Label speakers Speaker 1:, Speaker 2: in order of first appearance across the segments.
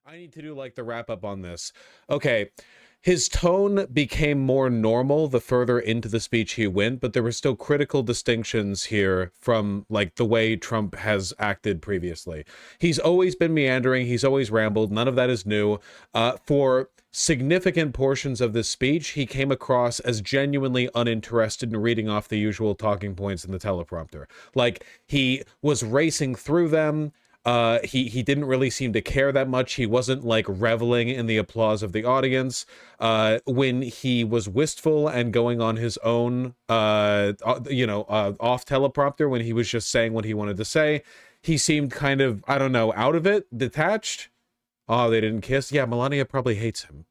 Speaker 1: I need to do like the wrap up on this. Okay. His tone became more normal the further into the speech he went, but there were still critical distinctions here from like the way Trump has acted previously. He's always been meandering. He's always rambled. None of that is new. For significant portions of this speech, he came across as genuinely uninterested in reading off the usual talking points in the teleprompter. Like he was racing through them. He didn't really seem to care that much. He wasn't like reveling in the applause of the audience. When he was wistful and going on his own, off teleprompter, when he was just saying what he wanted to say, he seemed kind of, I don't know, out of it, detached. Oh, they didn't kiss. Yeah, Melania probably hates him.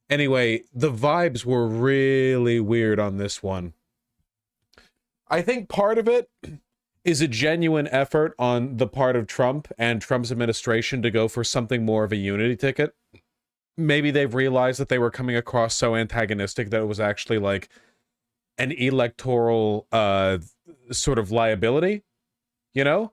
Speaker 1: Anyway, the vibes were really weird on this one. I think part of it is a genuine effort on the part of Trump and Trump's administration to go for something more of a unity ticket. Maybe they've realized that they were coming across so antagonistic that it was actually like an electoral sort of liability, you know?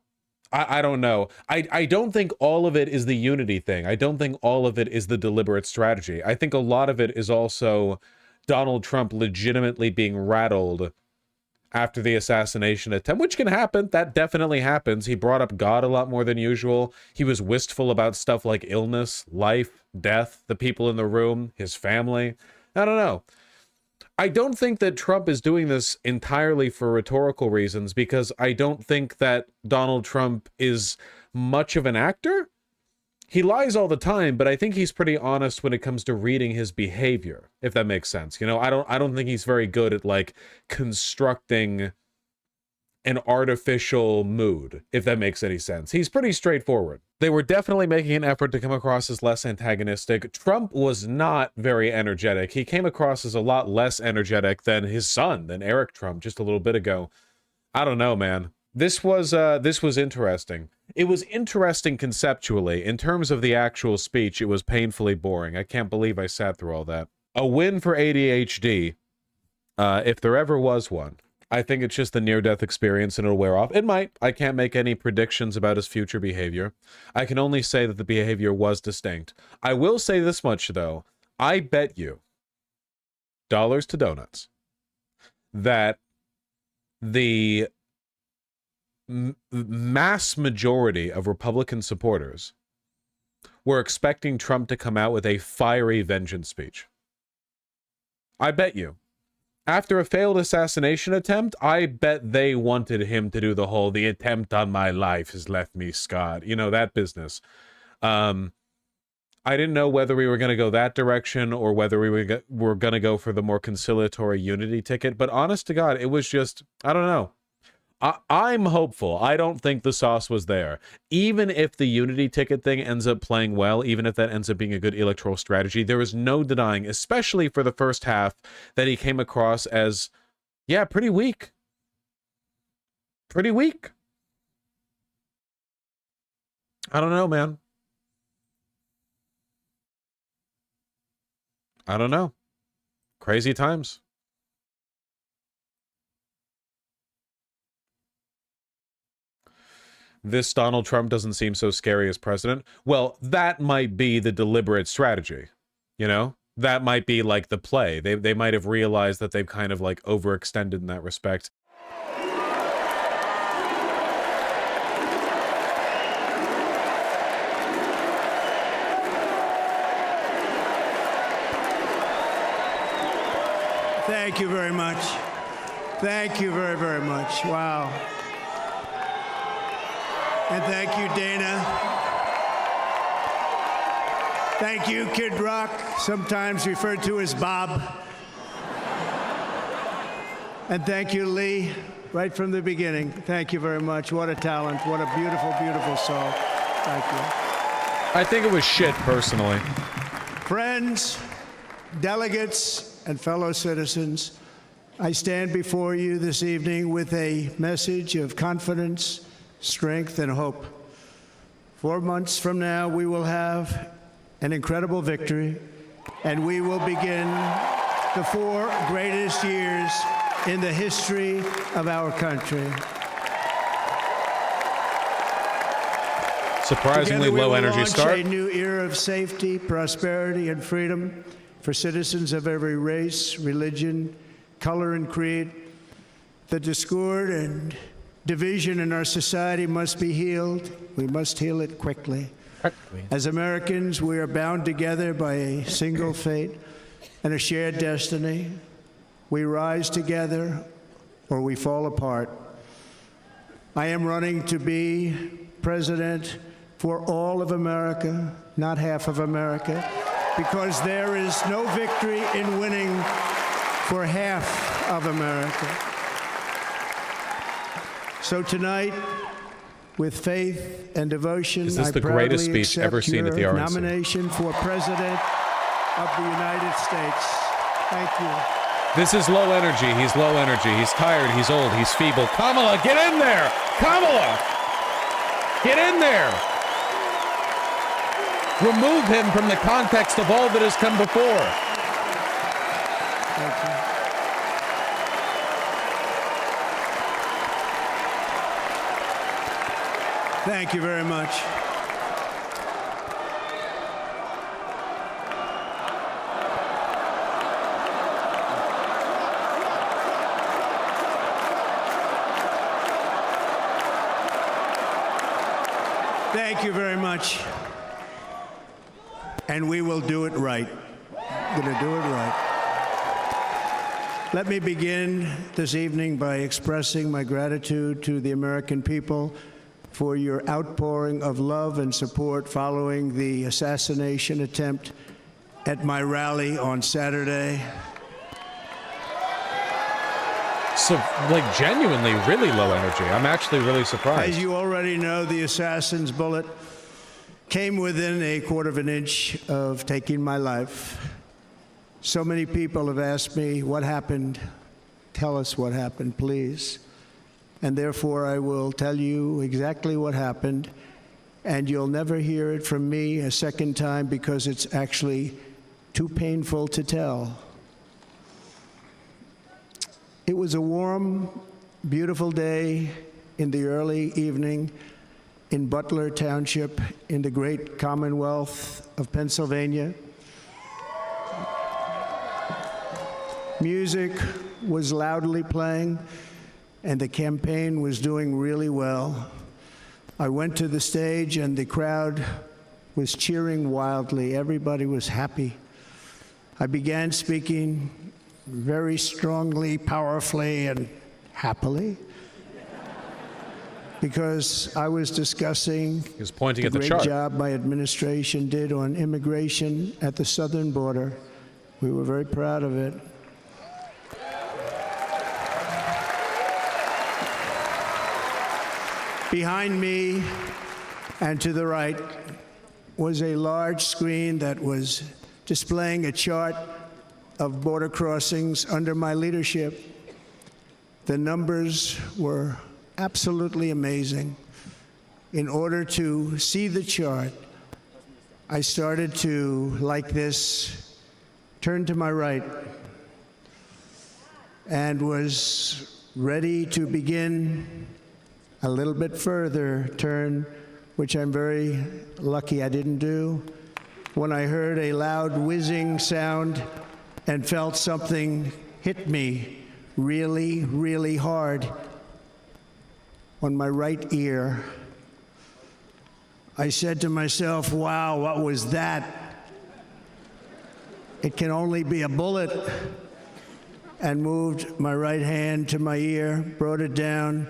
Speaker 1: I don't know. I don't think all of it is the unity thing. I don't think all of it is the deliberate strategy. I think a lot of it is also Donald Trump legitimately being rattled after the assassination attempt, which can happen. That definitely happens. He brought up God a lot more than usual. He was wistful about stuff like illness, life, death, the people in the room, his family. I don't know. I don't think that Trump is doing this entirely for rhetorical reasons, because I don't think that Donald Trump is much of an actor. He lies all the time, but I think he's pretty honest when it comes to reading his behavior, if that makes sense. You know, I don't think he's very good at like constructing an artificial mood, if that makes any sense. He's pretty straightforward. They were definitely making an effort to come across as less antagonistic. Trump was not very energetic. He came across as a lot less energetic than his son, than Eric Trump, just a little bit ago. I don't know, man. This was interesting. It was interesting conceptually. In terms of the actual speech, it was painfully boring. I can't believe I sat through all that. A win for ADHD, if there ever was one. I think it's just the near-death experience and it'll wear off. It might. I can't make any predictions about his future behavior. I can only say that the behavior was distinct. I will say this much, though. I bet you, dollars to donuts, that the mass majority of Republican supporters were expecting Trump to come out with a fiery vengeance speech. I bet you. After a failed assassination attempt, I bet they wanted him to do the attempt on my life has left me scarred. You know, that business. I didn't know whether we were going to go that direction or whether we were going to go for the more conciliatory unity ticket. But honest to God, it was just, I don't know. I'm hopeful. I don't think the sauce was there. Even if the unity ticket thing ends up playing well, even if that ends up being a good electoral strategy, there is no denying, especially for the first half, that he came across as, yeah, pretty weak. Pretty weak. I don't know, man. I don't know. Crazy times. This Donald Trump doesn't seem so scary as president. Well, that might be the deliberate strategy, you know? That might be like the play. They might have realized that they've kind of like overextended in that respect.
Speaker 2: Thank you very much. Thank you very, very much. Wow. And thank you, Dana. Thank you, Kid Rock, sometimes referred to as Bob. And thank you, Lee, right from the beginning. Thank you very much. What a talent. What a beautiful, beautiful soul. Thank you.
Speaker 1: I think it was shit, personally.
Speaker 2: Friends, delegates, and fellow citizens, I stand before you this evening with a message of confidence, strength, and hope. 4 months from now, we will have an incredible victory, and we will begin the 4 greatest years in the history of our country.
Speaker 1: Surprisingly
Speaker 2: Together we
Speaker 1: low
Speaker 2: will
Speaker 1: energy
Speaker 2: launch
Speaker 1: start.
Speaker 2: a new era of safety, prosperity, and freedom for citizens of every race, religion, color, and creed. The discord and division in our society must be healed. We must heal it quickly. As Americans, we are bound together by a single fate and a shared destiny. We rise together or we fall apart. I am running to be president for all of America, not half of America, because there is no victory in winning for half of America. So tonight, with faith and devotion,
Speaker 1: Is this
Speaker 2: I
Speaker 1: the
Speaker 2: proudly
Speaker 1: greatest speech
Speaker 2: accept
Speaker 1: ever seen at the
Speaker 2: your
Speaker 1: RNC?
Speaker 2: nomination for President of the United States. Thank you.
Speaker 1: This is low energy. He's low energy. He's tired. He's old. He's feeble. Kamala, get in there! Kamala! Get in there! Remove him from the context of all that has come before.
Speaker 2: Thank you. Thank you very much. Thank you very much. And we will do it right. We're going to do it right. Let me begin this evening by expressing my gratitude to the American people for your outpouring of love and support following the assassination attempt at my rally on Saturday.
Speaker 1: So, like, genuinely, really low energy. I'm actually really surprised.
Speaker 2: As you already know, the assassin's bullet came within a quarter of an inch of taking my life. So many people have asked me, what happened? Tell us what happened, please. And therefore, I will tell you exactly what happened, and you'll never hear it from me a second time because it's actually too painful to tell. It was a warm, beautiful day in the early evening in Butler Township in the great Commonwealth of Pennsylvania. Music was loudly playing, and the campaign was doing really well. I went to the stage, and the crowd was cheering wildly. Everybody was happy. I began speaking very strongly, powerfully, and happily, because I was discussing
Speaker 1: He was pointing
Speaker 2: the
Speaker 1: at the
Speaker 2: great
Speaker 1: chart.
Speaker 2: job my administration did on immigration at the southern border. We were very proud of it. Behind me and to the right was a large screen that was displaying a chart of border crossings under my leadership. The numbers were absolutely amazing. In order to see the chart, I started to, like this, turn to my right and was ready to begin a little bit further turn, which I'm very lucky I didn't do, when I heard a loud whizzing sound and felt something hit me really, really hard on my right ear. I said to myself, wow, what was that? It can only be a bullet. And moved my right hand to my ear, brought it down.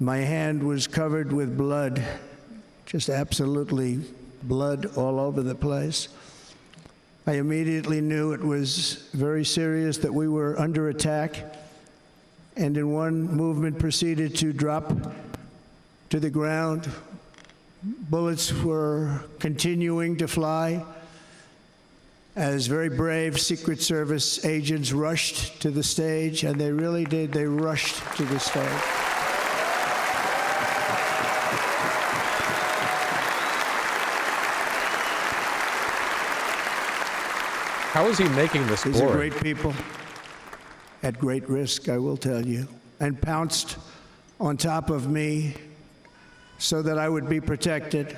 Speaker 2: My hand was covered with blood, just absolutely blood all over the place. I immediately knew it was very serious, that we were under attack, and in one movement proceeded to drop to the ground. Bullets were continuing to fly as very brave Secret Service agents rushed to the stage, and they really did. They rushed to the stage.
Speaker 1: How is he making this
Speaker 2: These are
Speaker 1: boring?
Speaker 2: great people at great risk, I will tell you, and pounced on top of me so that I would be protected.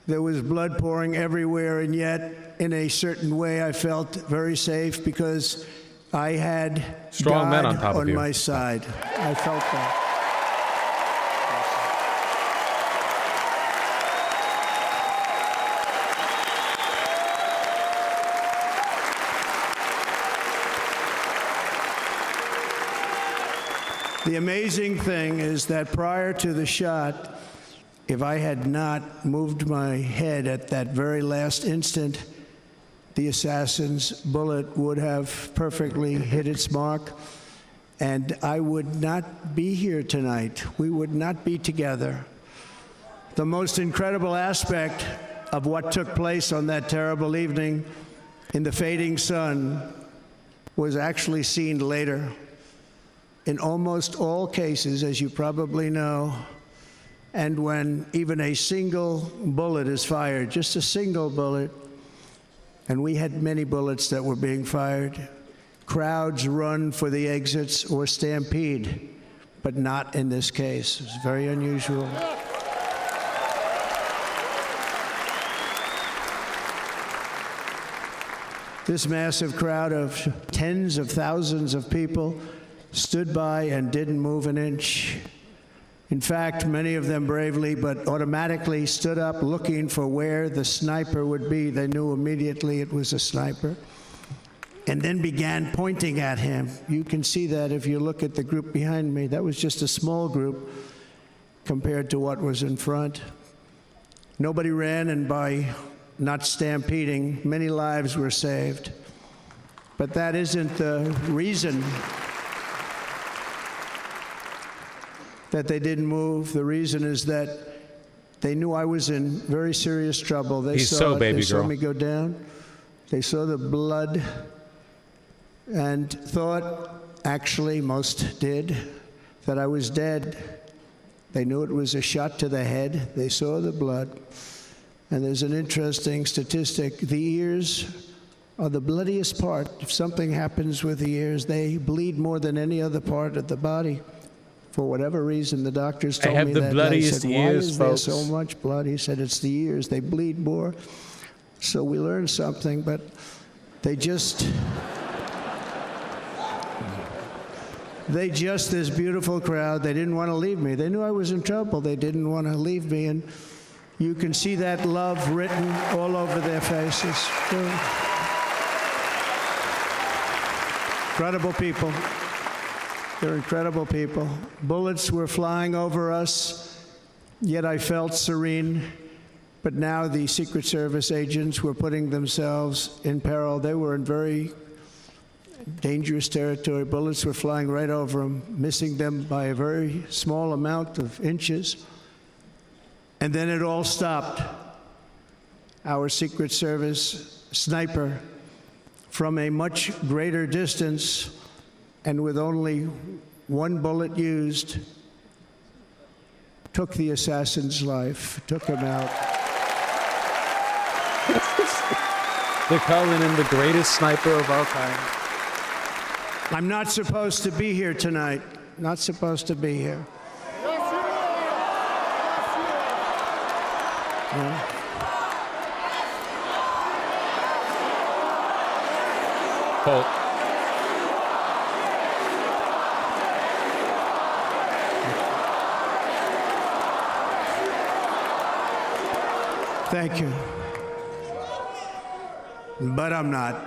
Speaker 2: There was blood pouring everywhere, and yet, in a certain way, I felt very safe because I had
Speaker 1: Strong
Speaker 2: God
Speaker 1: men on top of you.
Speaker 2: my side. I felt that. The amazing thing is that prior to the shot, if I had not moved my head at that very last instant, the assassin's bullet would have perfectly hit its mark, and I would not be here tonight. We would not be together. The most incredible aspect of what took place on that terrible evening in the fading sun was actually seen later. In almost all cases, as you probably know, and when even a single bullet is fired, just a single bullet, and we had many bullets that were being fired, crowds run for the exits or stampede, but not in this case. It's very unusual. This massive crowd of tens of thousands of people stood by and didn't move an inch. In fact, many of them bravely but automatically stood up looking for where the sniper would be. They knew immediately it was a sniper, and then began pointing at him. You can see that if you look at the group behind me. That was just a small group compared to what was in front. Nobody ran, and by not stampeding, many lives were saved. But that isn't the reason that they didn't move. The reason is that they knew I was in very serious trouble. They saw it. They saw me go down. They saw the blood and thought, actually most did, that I was dead. They knew it was a shot to the head. They saw the blood. And there's an interesting statistic. The ears are the bloodiest part. If something happens with the ears, they bleed more than any other part of the body. For whatever reason, the doctors told me that.
Speaker 1: I have the bloodiest ears,
Speaker 2: why is there
Speaker 1: folks.
Speaker 2: so much blood? He said, it's the ears. They bleed more. So we learned something, but they just, this beautiful crowd, they didn't want to leave me. They knew I was in trouble. They didn't want to leave me. And you can see that love written all over their faces. Incredible people. They're incredible people. Bullets were flying over us, yet I felt serene. But now the Secret Service agents were putting themselves in peril. They were in very dangerous territory. Bullets were flying right over them, missing them by a very small amount of inches. And then it all stopped. Our Secret Service sniper, from a much greater distance, and with only one bullet used, took the assassin's life, took him out.
Speaker 1: They're calling him the greatest sniper of all time.
Speaker 2: I'm not supposed to be here tonight. Not supposed to be here.
Speaker 1: Colt.
Speaker 2: Thank you. But I'm not.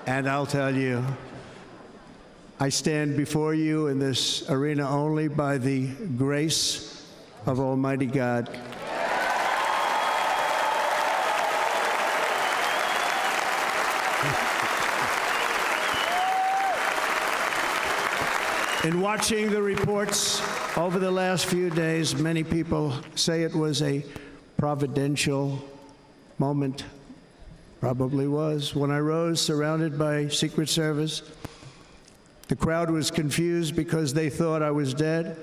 Speaker 2: And I'll tell you, I stand before you in this arena only by the grace of Almighty God. In watching the reports over the last few days, many people say it was a providential moment. Probably was. When I rose, surrounded by Secret Service, the crowd was confused because they thought I was dead,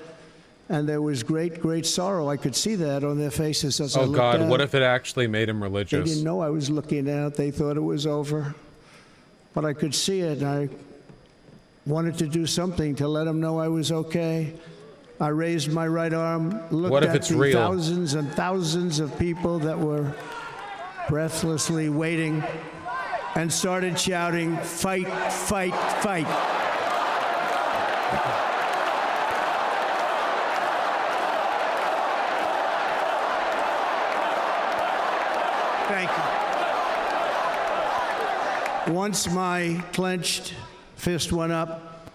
Speaker 2: and there was great, great sorrow. I could see that on their faces as I looked out.
Speaker 1: Oh, God, what if it actually made him
Speaker 2: They
Speaker 1: religious?
Speaker 2: didn't know I was looking out. They thought it was over. But I could see it, and I wanted to do something to let them know I was okay. I raised my right arm, looked
Speaker 1: What if
Speaker 2: at
Speaker 1: it's
Speaker 2: the
Speaker 1: real?
Speaker 2: thousands and thousands of people that were breathlessly waiting, and started shouting, "Fight, fight, fight." Thank you. Once my clenched fist went up,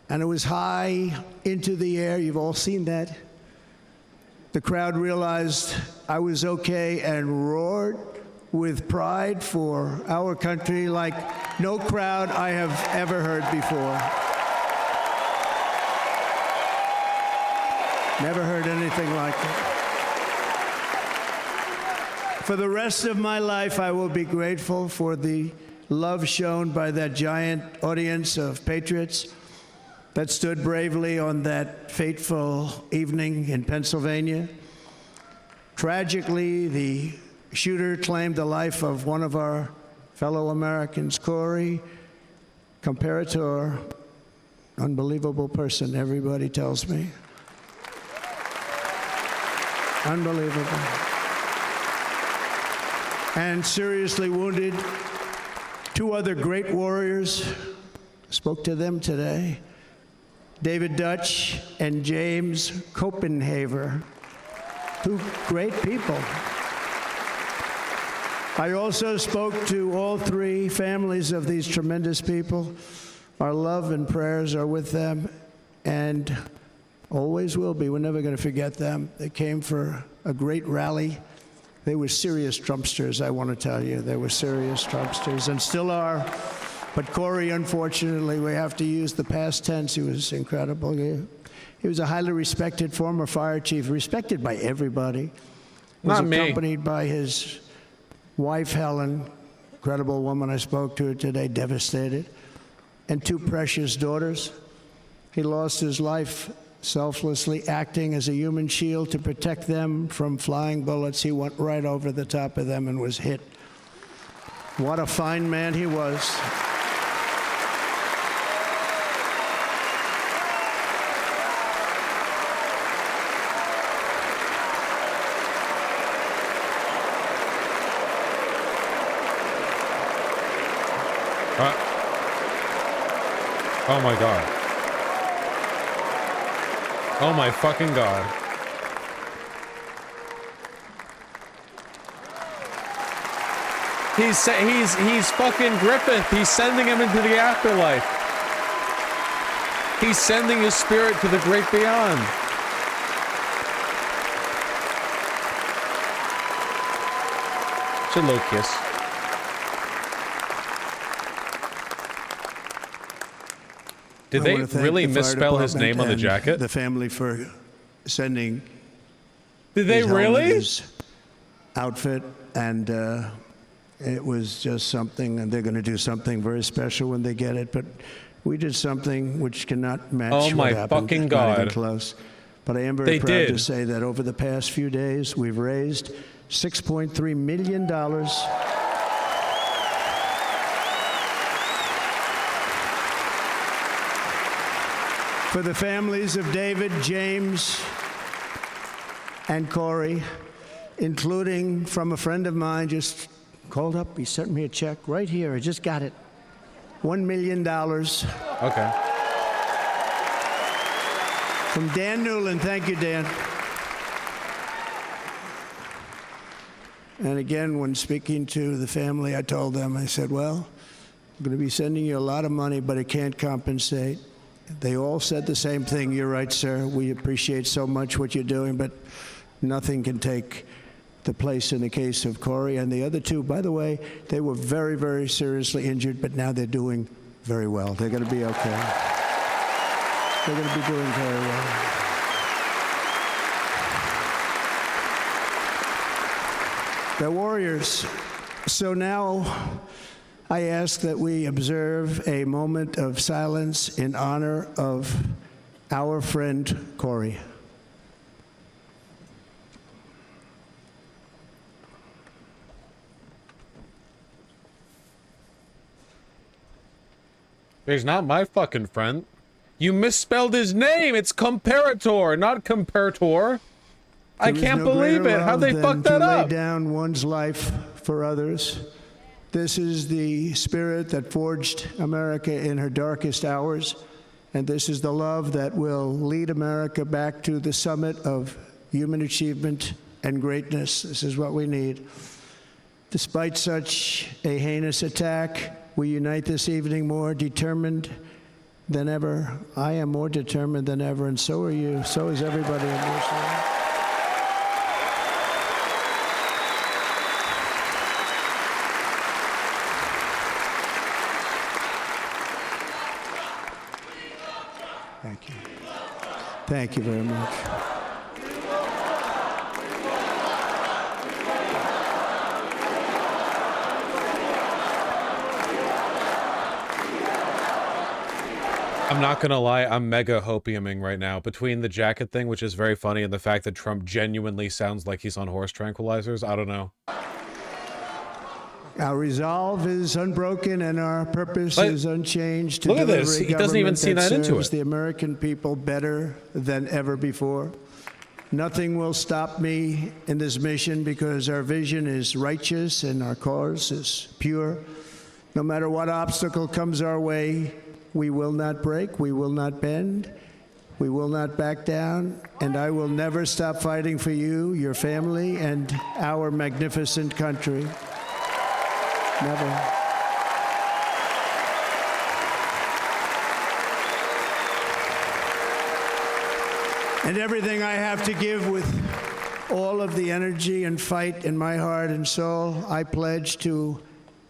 Speaker 2: and it was high into the air. You've all seen that. The crowd realized I was okay and roared with pride for our country like no crowd I have ever heard before. Never heard anything like it. For the rest of my life, I will be grateful for the love shown by that giant audience of patriots that stood bravely on that fateful evening in Pennsylvania. Tragically, the shooter claimed the life of one of our fellow Americans, Corey, comparator, unbelievable person, everybody tells me. Unbelievable. And seriously wounded, two other great warriors, spoke to them today. David Dutch and James Copenhaver, two great people. I also spoke to all three families of these tremendous people. Our love and prayers are with them, and always will be. We're never going to forget them. They came for a great rally. They were serious Trumpsters, I want to tell you. They were serious Trumpsters, and still are. But Corey, unfortunately, we have to use the past tense. He was incredible. He was a highly respected former fire chief, respected by everybody. Was
Speaker 1: Not me.
Speaker 2: accompanied by his wife, Helen, incredible woman. I spoke to her today, devastated, and two precious daughters. He lost his life selflessly, acting as a human shield to protect them from flying bullets. He went right over the top of them and was hit. What a fine man he was.
Speaker 1: Oh my God. Oh my fucking God. He's fucking Griffith. He's sending him into the afterlife. He's sending his spirit to the great beyond. It's a low kiss. Did they really misspell his name on the jacket?
Speaker 2: The family for sending.
Speaker 1: Did they really?
Speaker 2: His outfit, and it was just something, and they're going to do something very special when they get it. But we did something which cannot match.
Speaker 1: Oh my
Speaker 2: what happened.
Speaker 1: fucking
Speaker 2: Not even
Speaker 1: God.
Speaker 2: close. But I am very proud
Speaker 1: did.
Speaker 2: to say that over the past few days, we've raised $6.3 million. For the families of David, James, and Corey, including from a friend of mine, just called up. He sent me a check right here. I just got it. $1 million.
Speaker 1: Okay.
Speaker 2: From Dan Newland. Thank you, Dan. And again, when speaking to the family, I told them, I said, well, I'm going to be sending you a lot of money, but it can't compensate. They all said the same thing. You're right, sir. We appreciate so much what you're doing, but nothing can take the place in the case of Corey. And the other two, by the way, they were very, very seriously injured, but now they're doing very well. They're going to be okay. They're going to be doing very well. They're warriors. So now I ask that we observe a moment of silence in honor of our friend Corey.
Speaker 1: He's not my fucking friend. You misspelled his name. It's comparator, not comparator. I can't believe it. How'd they fuck that up?
Speaker 2: Lay down one's life for others. This is the spirit that forged America in her darkest hours, and this is the love that will lead America back to the summit of human achievement and greatness. This is what we need. Despite such a heinous attack, we unite this evening more determined than ever. I am more determined than ever, and so are you. So is everybody in this room. Thank you. Thank you very much.
Speaker 1: I'm not gonna lie, I'm mega hopiuming right now. Between the jacket thing, which is very funny, and the fact that Trump genuinely sounds like he's on horse tranquilizers, I don't know.
Speaker 2: Our resolve is unbroken and our purpose is unchanged.
Speaker 1: Look at this. He doesn't even see that into it.
Speaker 2: The American people better than ever before. Nothing will stop me in this mission because our vision is righteous and our cause is pure. No matter what obstacle comes our way, we will not break, we will not bend, we will not back down, and I will never stop fighting for you, your family, and our magnificent country. Never. And everything I have to give with all of the energy and fight in my heart and soul, I pledge to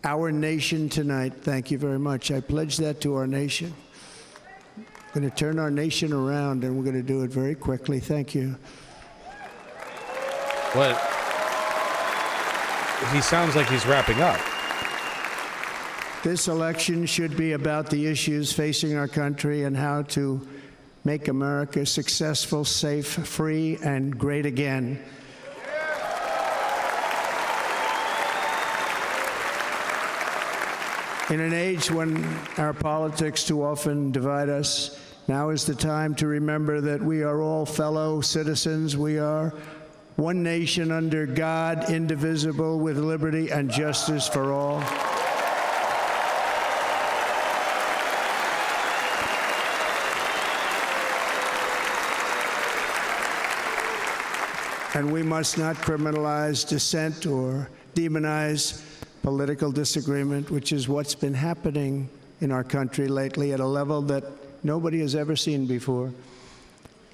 Speaker 2: our nation tonight. Thank you very much. I pledge that to our nation. We're going to turn our nation around, and we're going to do it very quickly. Thank you.
Speaker 1: What? He sounds like he's wrapping up.
Speaker 2: This election should be about the issues facing our country and how to make America successful, safe, free, and great again. In an age when our politics too often divide us, now is the time to remember that we are all fellow citizens. We are one nation under God, indivisible, with liberty and justice for all. And we must not criminalize dissent or demonize political disagreement, which is what's been happening in our country lately at a level that nobody has ever seen before.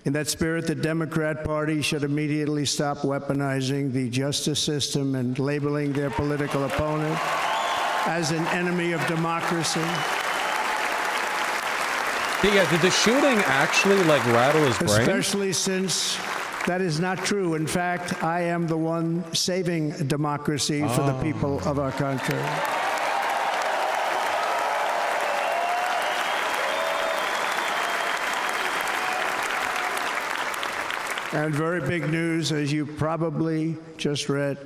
Speaker 2: In that spirit, the Democrat Party should immediately stop weaponizing the justice system and labeling their political opponent as an enemy of democracy.
Speaker 1: Yeah, did the shooting actually, like, rattle his brain?
Speaker 2: Especially since that is not true. In fact, I am the one saving democracy for the people of our country. And very big news, as you probably just read,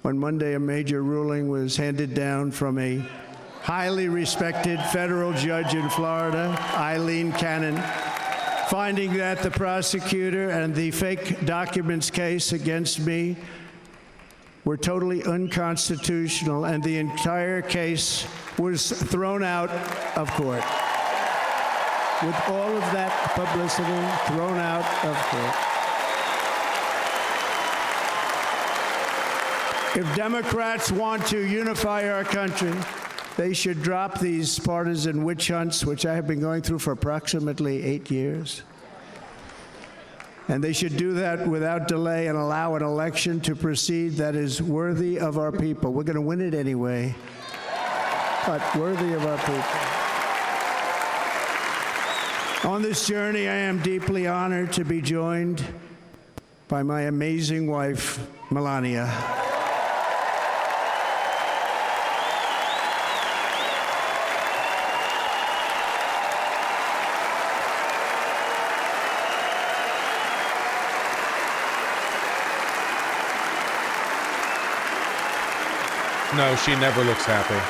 Speaker 2: on Monday a major ruling was handed down from a highly respected federal judge in Florida, Eileen Cannon, finding that the prosecutor and the fake documents case against me were totally unconstitutional, and the entire case was thrown out of court. With all of that publicity, thrown out of court. If Democrats want to unify our country, they should drop these partisan witch hunts, which I have been going through for approximately 8 years. And they should do that without delay and allow an election to proceed that is worthy of our people. We're going to win it anyway, but worthy of our people. On this journey, I am deeply honored to be joined by my amazing wife, Melania.
Speaker 1: No, she never looks happy.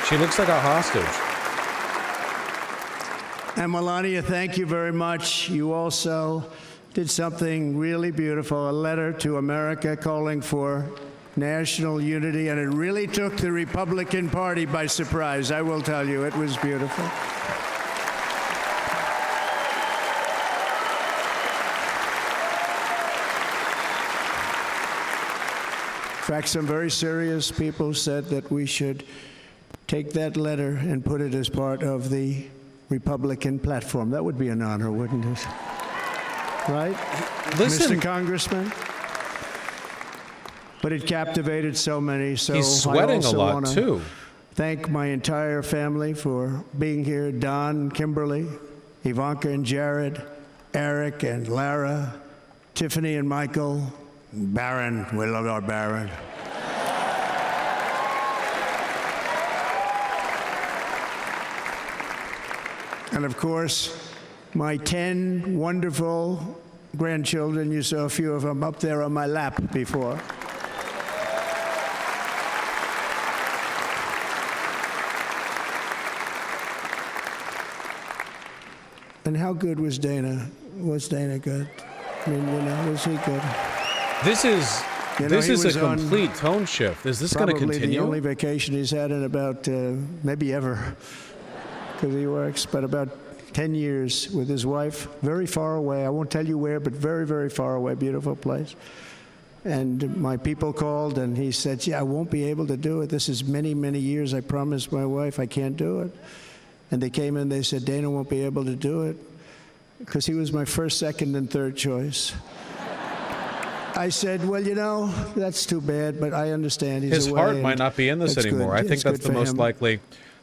Speaker 1: She looks like a hostage.
Speaker 2: And Melania, thank you very much. You also did something really beautiful, a letter to America calling for national unity, and it really took the Republican Party by surprise. I will tell you, it was beautiful. In fact, some very serious people said that we should take that letter and put it as part of the Republican platform. That would be an honor, wouldn't it? Right?
Speaker 1: Listen,
Speaker 2: Mr. Congressman? But it captivated so many, so
Speaker 1: he's sweating a lot, too.
Speaker 2: Thank my entire family for being here, Don, Kimberly, Ivanka and Jared, Eric and Lara, Tiffany and Michael, Barron. We love our Barron. And of course, my 10 wonderful grandchildren. You saw a few of them up there on my lap before. And how good was Dana? Was Dana good? I mean, was he good?
Speaker 1: This is a complete tone shift. Is this going to continue?
Speaker 2: Probably the only vacation he's had in about maybe ever, because he works, but about 10 years with his wife, very far away. I won't tell you where, but very, very far away. Beautiful place. And my people called, and he said, "Yeah, I won't be able to do it. This is many, many years. I promised my wife I can't do it." And they came in, they said, "Dana won't be able to do it," because he was my first, second, and third choice. I said, "Well, you know, that's too bad, but I understand."
Speaker 1: His heart might not be in this anymore. I think that's the most likely.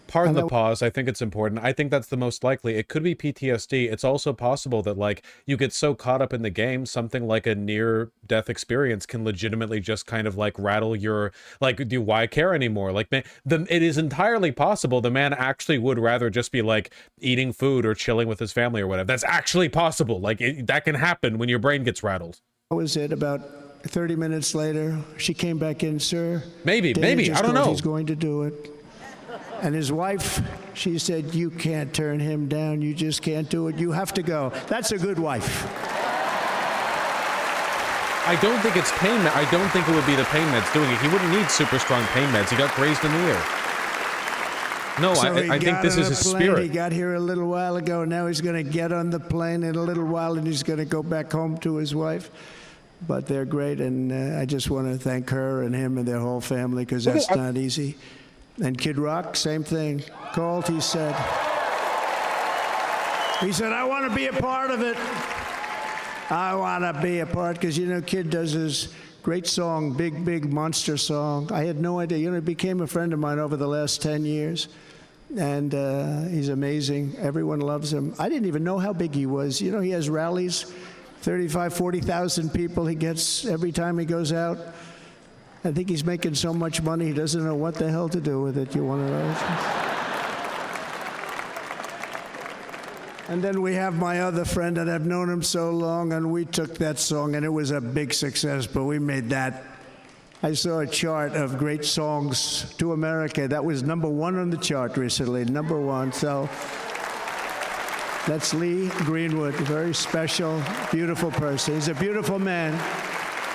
Speaker 1: Pardon the pause. I think it's important. I think that's the most likely. It could be PTSD. It's also possible that, like, you get so caught up in the game, something like a near-death experience can legitimately just kind of, like, rattle your, like, do why care anymore? Like, man, it is entirely possible the man actually would rather just be, like, eating food or chilling with his family or whatever. That's actually possible. Like, that can happen when your brain gets rattled.
Speaker 2: What was it? About 30 minutes later, she came back in, "Sir,
Speaker 1: maybe, I don't know.
Speaker 2: He's going to do it." And his wife, she said, "You can't turn him down. You just can't do it. You have to go." That's a good wife.
Speaker 1: I don't think it's pain. I don't think it would be the pain meds doing it. He wouldn't need super strong pain meds. He got grazed in the ear. No,
Speaker 2: so
Speaker 1: I think this is his spirit.
Speaker 2: He got here a little while ago. Now he's going to get on the plane in a little while, and he's going to go back home to his wife. But they're great, and I just want to thank her and him and their whole family, because that's not easy. And Kid Rock, same thing. Called, he said, "I want to be a part of it. I want to be a part," because, you know, Kid does his great song, Big, Big Monster song. I had no idea. You know, he became a friend of mine over the last 10 years. And he's amazing. Everyone loves him. I didn't even know how big he was. You know, he has rallies, 35, 40,000 people he gets every time he goes out. I think he's making so much money, he doesn't know what the hell to do with it. You want to know? And then we have my other friend, and I've known him so long, and we took that song, and it was a big success, but we made that. I saw a chart of great songs to America. That was #1 on the chart recently, #1. So that's Lee Greenwood, a very special, beautiful person. He's a beautiful man.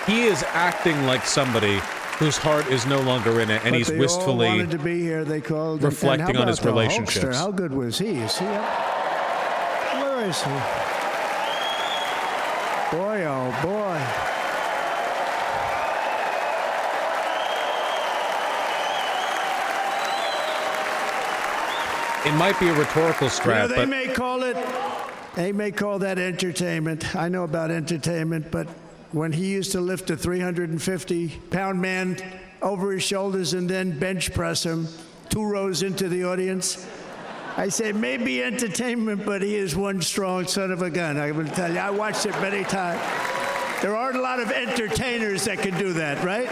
Speaker 1: He is acting like somebody whose heart is no longer in it, and he's wistfully
Speaker 2: all wanted to be here. They called
Speaker 1: reflecting on his relationships.
Speaker 2: Hulkster? How good was he? Is he up? Where is he? Boy, oh boy.
Speaker 1: It might be a rhetorical strat,
Speaker 2: They may call that entertainment. I know about entertainment, but when he used to lift a 350-pound man over his shoulders and then bench press him 2 rows into the audience, I say maybe entertainment, but he is one strong son of a gun. I will tell you, I watched it many times. There aren't a lot of entertainers that can do that, right?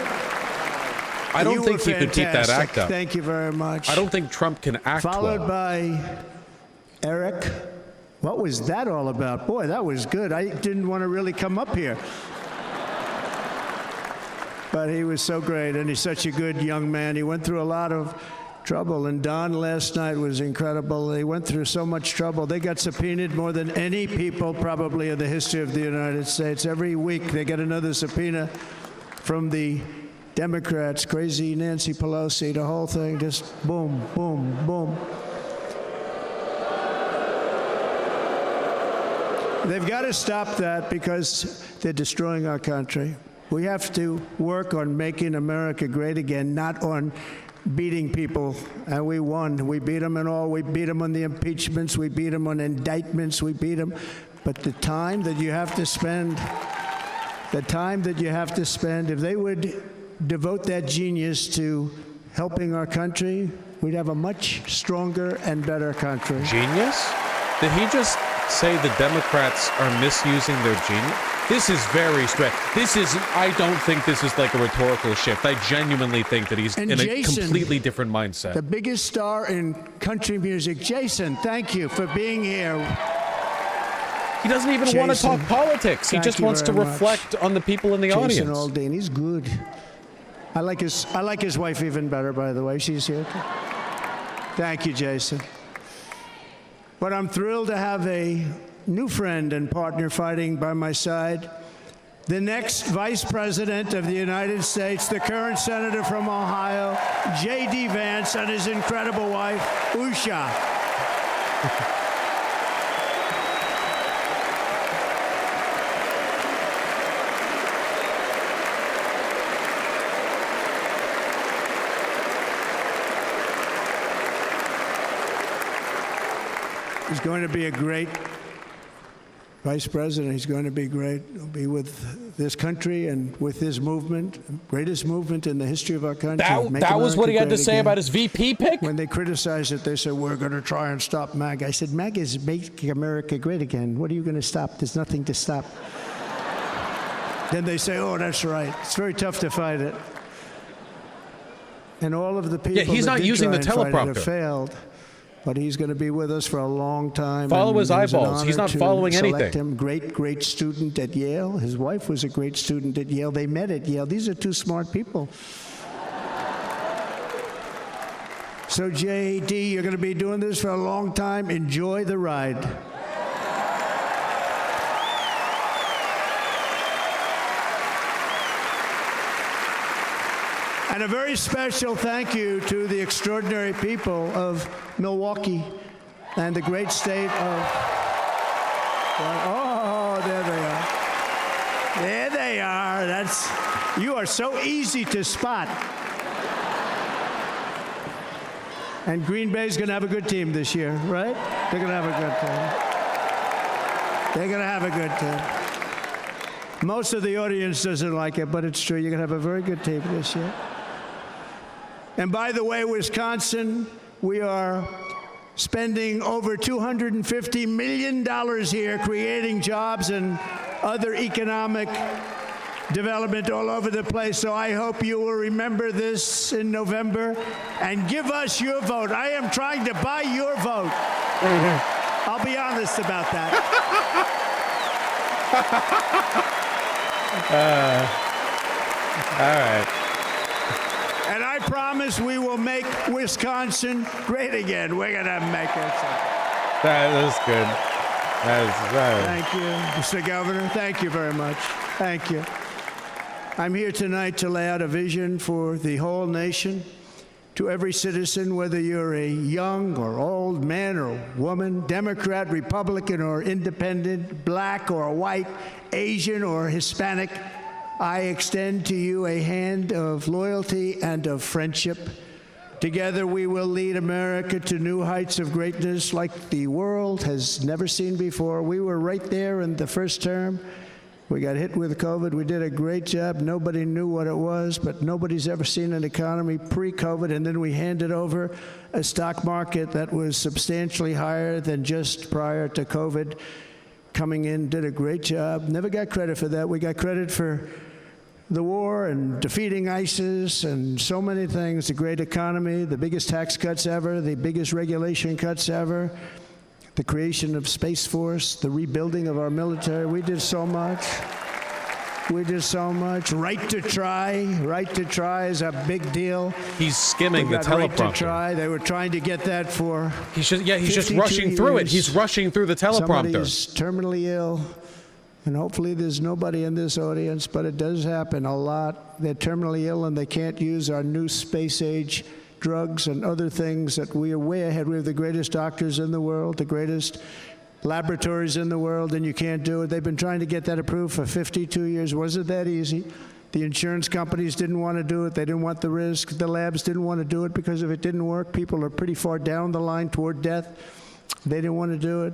Speaker 1: I don't think he could keep that act up.
Speaker 2: Thank you very much.
Speaker 1: I don't think Trump can act
Speaker 2: Followed
Speaker 1: well.
Speaker 2: by Eric. What was that all about? Boy, that was good. I didn't want to really come up here. But he was so great, and he's such a good young man. He went through a lot of trouble. And Don last night was incredible. They went through so much trouble. They got subpoenaed more than any people probably in the history of the United States. Every week they get another subpoena from the Democrats, crazy Nancy Pelosi, the whole thing, just boom, boom, boom. They've got to stop that because they're destroying our country. We have to work on making America great again, not on beating people. And we won. We beat them and all. We beat them on the impeachments. We beat them on indictments. We beat them. But the time that you have to spend, if they would devote that genius to helping our country, we'd have a much stronger and better country.
Speaker 1: Genius? Did he just say the Democrats are misusing their genius? This is very strange. I don't think this is like a rhetorical shift. I genuinely think that he's in a completely different mindset.
Speaker 2: The biggest star in country music, Jason, thank you for being here.
Speaker 1: He doesn't even want to talk politics. He just wants to reflect on the people in the audience.
Speaker 2: Jason Aldean, he's good. I like his wife even better, by the way. She's here. Thank you, Jason. But I'm thrilled to have a new friend and partner fighting by my side, the next Vice President of the United States, the current Senator from Ohio, J.D. Vance, and his incredible wife, Usha. He's going to be a great Vice President. He's going to be great. He'll be with this country and with his movement, greatest movement in the history of our country.
Speaker 1: That was what he had to say about his VP pick?
Speaker 2: When they criticized it, they said, we're going to try and stop MAGA. I said, MAGA is making America great again. What are you going to stop? There's nothing to stop. Then they say, oh, that's right. It's very tough to fight it. And all of the people
Speaker 1: he's not using the teleprompter.
Speaker 2: Have failed. But he's going to be with us for a long time.
Speaker 1: Follow his eyeballs. He's not following anything.
Speaker 2: Him. Great student at Yale. His wife was a great student at Yale. They met at Yale. These are two smart people. So, J.D., you're going to be doing this for a long time. Enjoy the ride. And a very special thank you to the extraordinary people of Milwaukee and the great state of... Oh, there they are. There they are. You are so easy to spot. And Green Bay's going to have a good team this year, right? They're going to have a good team. They're going to have a good team. Most of the audience doesn't like it, but it's true. You're going to have a very good team this year. And by the way, Wisconsin, we are spending over $250 million here creating jobs and other economic development all over the place. So I hope you will remember this in November and give us your vote. I am trying to buy your vote. I'll be honest about that.
Speaker 1: All right.
Speaker 2: And I promise we will make Wisconsin great again. We're going to make it.
Speaker 1: That is good.
Speaker 2: Thank you, Mr. Governor. Thank you very much. Thank you. I'm here tonight to lay out a vision for the whole nation, to every citizen, whether you're a young or old man or woman, Democrat, Republican, or independent, black or white, Asian or Hispanic. I extend to you a hand of loyalty and of friendship. Together we will lead America to new heights of greatness like the world has never seen before. We were right there in the first term. We got hit with COVID. We did a great job. Nobody knew what it was, but nobody's ever seen an economy pre-COVID. And then we handed over a stock market that was substantially higher than just prior to COVID. Coming in, did a great job. Never got credit for that. We got credit for the war and defeating ISIS and so many things, the great economy, the biggest tax cuts ever, the biggest regulation cuts ever, the creation of Space Force, the rebuilding of our military. We did so much. We do so much. Right to try. Right to try is a big deal.
Speaker 1: He's skimming the
Speaker 2: We got right to
Speaker 1: teleprompter.
Speaker 2: try. They were trying to get that for
Speaker 1: He's just
Speaker 2: 52
Speaker 1: rushing through it.
Speaker 2: years.
Speaker 1: He's rushing through the
Speaker 2: Somebody
Speaker 1: teleprompter.
Speaker 2: is terminally ill, and hopefully there's nobody in this audience, but it does happen a lot. They're terminally ill and they can't use our new space-age drugs and other things that we are way ahead. We have the greatest doctors in the world, the greatest laboratories in the world, and you can't do it. They've been trying to get that approved for 52 years. Wasn't that easy? The insurance companies didn't want to do it. They didn't want the risk. The labs didn't want to do it because if it didn't work, people are pretty far down the line toward death. They didn't want to do it.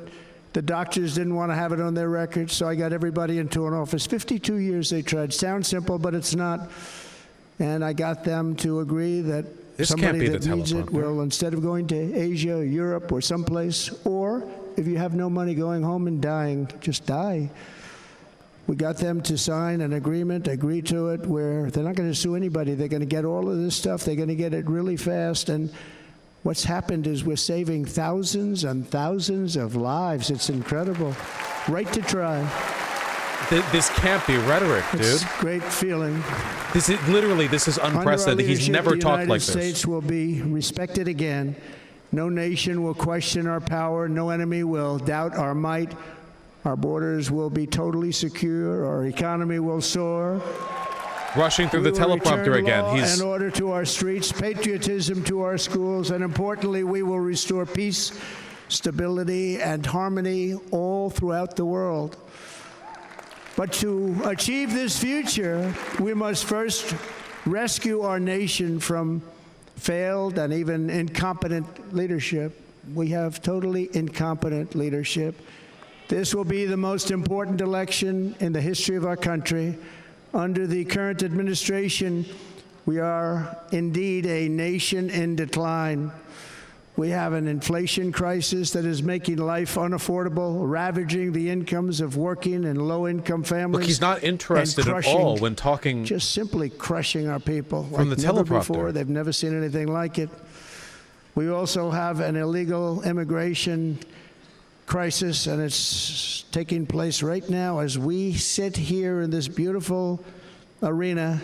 Speaker 2: The doctors didn't want to have it on their records, so I got everybody into an office. 52 years they tried. Sounds simple, but it's not. And I got them to agree that
Speaker 1: This can't
Speaker 2: somebody
Speaker 1: be the
Speaker 2: that needs it
Speaker 1: teleprompter.
Speaker 2: will, instead of going to Asia or Europe or someplace, or if you have no money, going home and dying, just die. We got them to sign an agreement, agree to it, where they're not going to sue anybody. They're going to get all of this stuff. They're going to get it really fast. And what's happened is we're saving thousands and thousands of lives. It's incredible. Right to try.
Speaker 1: This can't be rhetoric,
Speaker 2: It's
Speaker 1: dude.
Speaker 2: a great feeling.
Speaker 1: This is
Speaker 2: Under our
Speaker 1: unprecedented. He's
Speaker 2: leadership,
Speaker 1: never
Speaker 2: the
Speaker 1: talked
Speaker 2: United
Speaker 1: like this.
Speaker 2: States will be respected again. No nation will question our power. No enemy will doubt our might. Our borders will be totally secure. Our economy will soar.
Speaker 1: Rushing through the
Speaker 2: We will
Speaker 1: teleprompter
Speaker 2: return
Speaker 1: again.
Speaker 2: law
Speaker 1: He's
Speaker 2: and order to our streets, patriotism to our schools, and importantly, we will restore peace, stability, and harmony all throughout the world. But to achieve this future, we must first rescue our nation from failed and even incompetent leadership. We have totally incompetent leadership. This will be the most important election in the history of our country. Under the current administration, we are indeed a nation in decline. We have an inflation crisis that is making life unaffordable, ravaging the incomes of working and low-income families.
Speaker 1: look. He's not interested
Speaker 2: and
Speaker 1: at all
Speaker 2: crushing,
Speaker 1: when talking.
Speaker 2: just simply crushing our people
Speaker 1: From
Speaker 2: like
Speaker 1: the
Speaker 2: never
Speaker 1: teleprompter.
Speaker 2: before. They've never seen anything like it. We also have an illegal immigration crisis, and it's taking place right now as we sit here in this beautiful arena.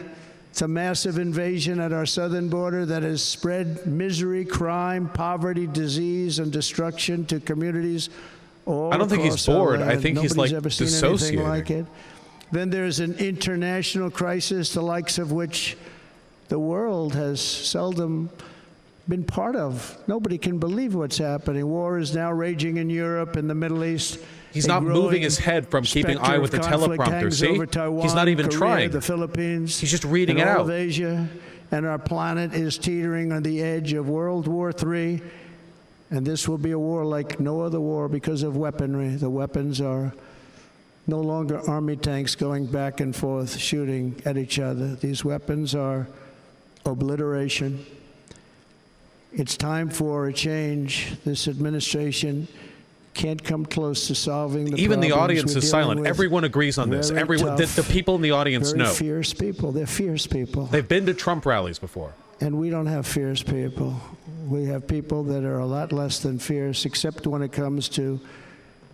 Speaker 2: It's a massive invasion at our southern border that has spread misery, crime, poverty, disease, and destruction to communities all
Speaker 1: I don't think he's
Speaker 2: across our
Speaker 1: bored. I
Speaker 2: land.
Speaker 1: think he's,
Speaker 2: Nobody's
Speaker 1: like,
Speaker 2: ever seen anything
Speaker 1: dissociating.
Speaker 2: like it. Then there's an international crisis, the likes of which the world has seldom been part of. Nobody can believe what's happening. War is now raging in Europe and the Middle East.
Speaker 1: He's
Speaker 2: A
Speaker 1: not moving
Speaker 2: growing
Speaker 1: his head from keeping
Speaker 2: specter
Speaker 1: eye
Speaker 2: of
Speaker 1: with the
Speaker 2: conflict
Speaker 1: teleprompter.
Speaker 2: hangs
Speaker 1: See?
Speaker 2: over Taiwan,
Speaker 1: He's not even
Speaker 2: Korea,
Speaker 1: trying.
Speaker 2: the Philippines.
Speaker 1: He's just reading
Speaker 2: and
Speaker 1: it
Speaker 2: all
Speaker 1: out.
Speaker 2: of Asia, and our planet is teetering on the edge of World War III. And this will be a war like no other war because of weaponry. The weapons are no longer army tanks going back and forth shooting at each other. These weapons are obliteration. It's time for a change. This administration can't come close to solving the
Speaker 1: Even the
Speaker 2: problems
Speaker 1: audience
Speaker 2: we're
Speaker 1: is
Speaker 2: dealing
Speaker 1: silent.
Speaker 2: with.
Speaker 1: Everyone agrees on this.
Speaker 2: Very
Speaker 1: Everyone, the
Speaker 2: tough,
Speaker 1: people in the audience
Speaker 2: Very
Speaker 1: know.
Speaker 2: fierce people. They're fierce people.
Speaker 1: They've been to Trump rallies before.
Speaker 2: And we don't have fierce people. We have people that are a lot less than fierce, except when it comes to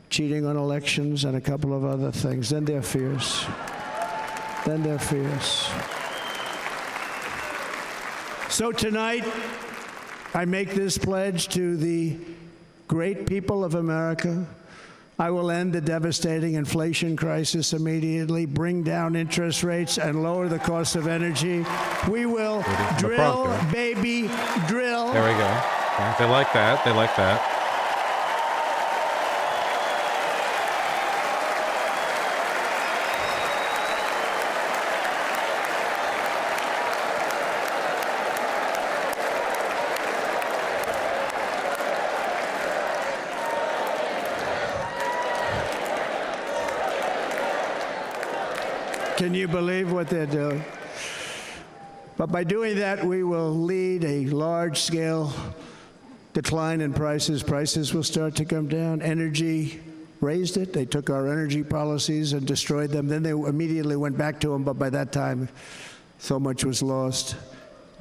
Speaker 2: cheating on elections and a couple of other things. Then they're fierce. Then they're fierce. So tonight, I make this pledge to the great people of America. I will end the devastating inflation crisis immediately, bring down interest rates, and lower the cost of energy. We will
Speaker 1: the
Speaker 2: drill,
Speaker 1: prompter.
Speaker 2: baby, drill.
Speaker 1: There we go. Yeah, they like that. They like that.
Speaker 2: Can you believe what they're doing? But by doing that, we will lead a large-scale decline in prices. Prices will start to come down. Energy raised it. They took our energy policies and destroyed them. Then they immediately went back to them, but by that time, so much was lost.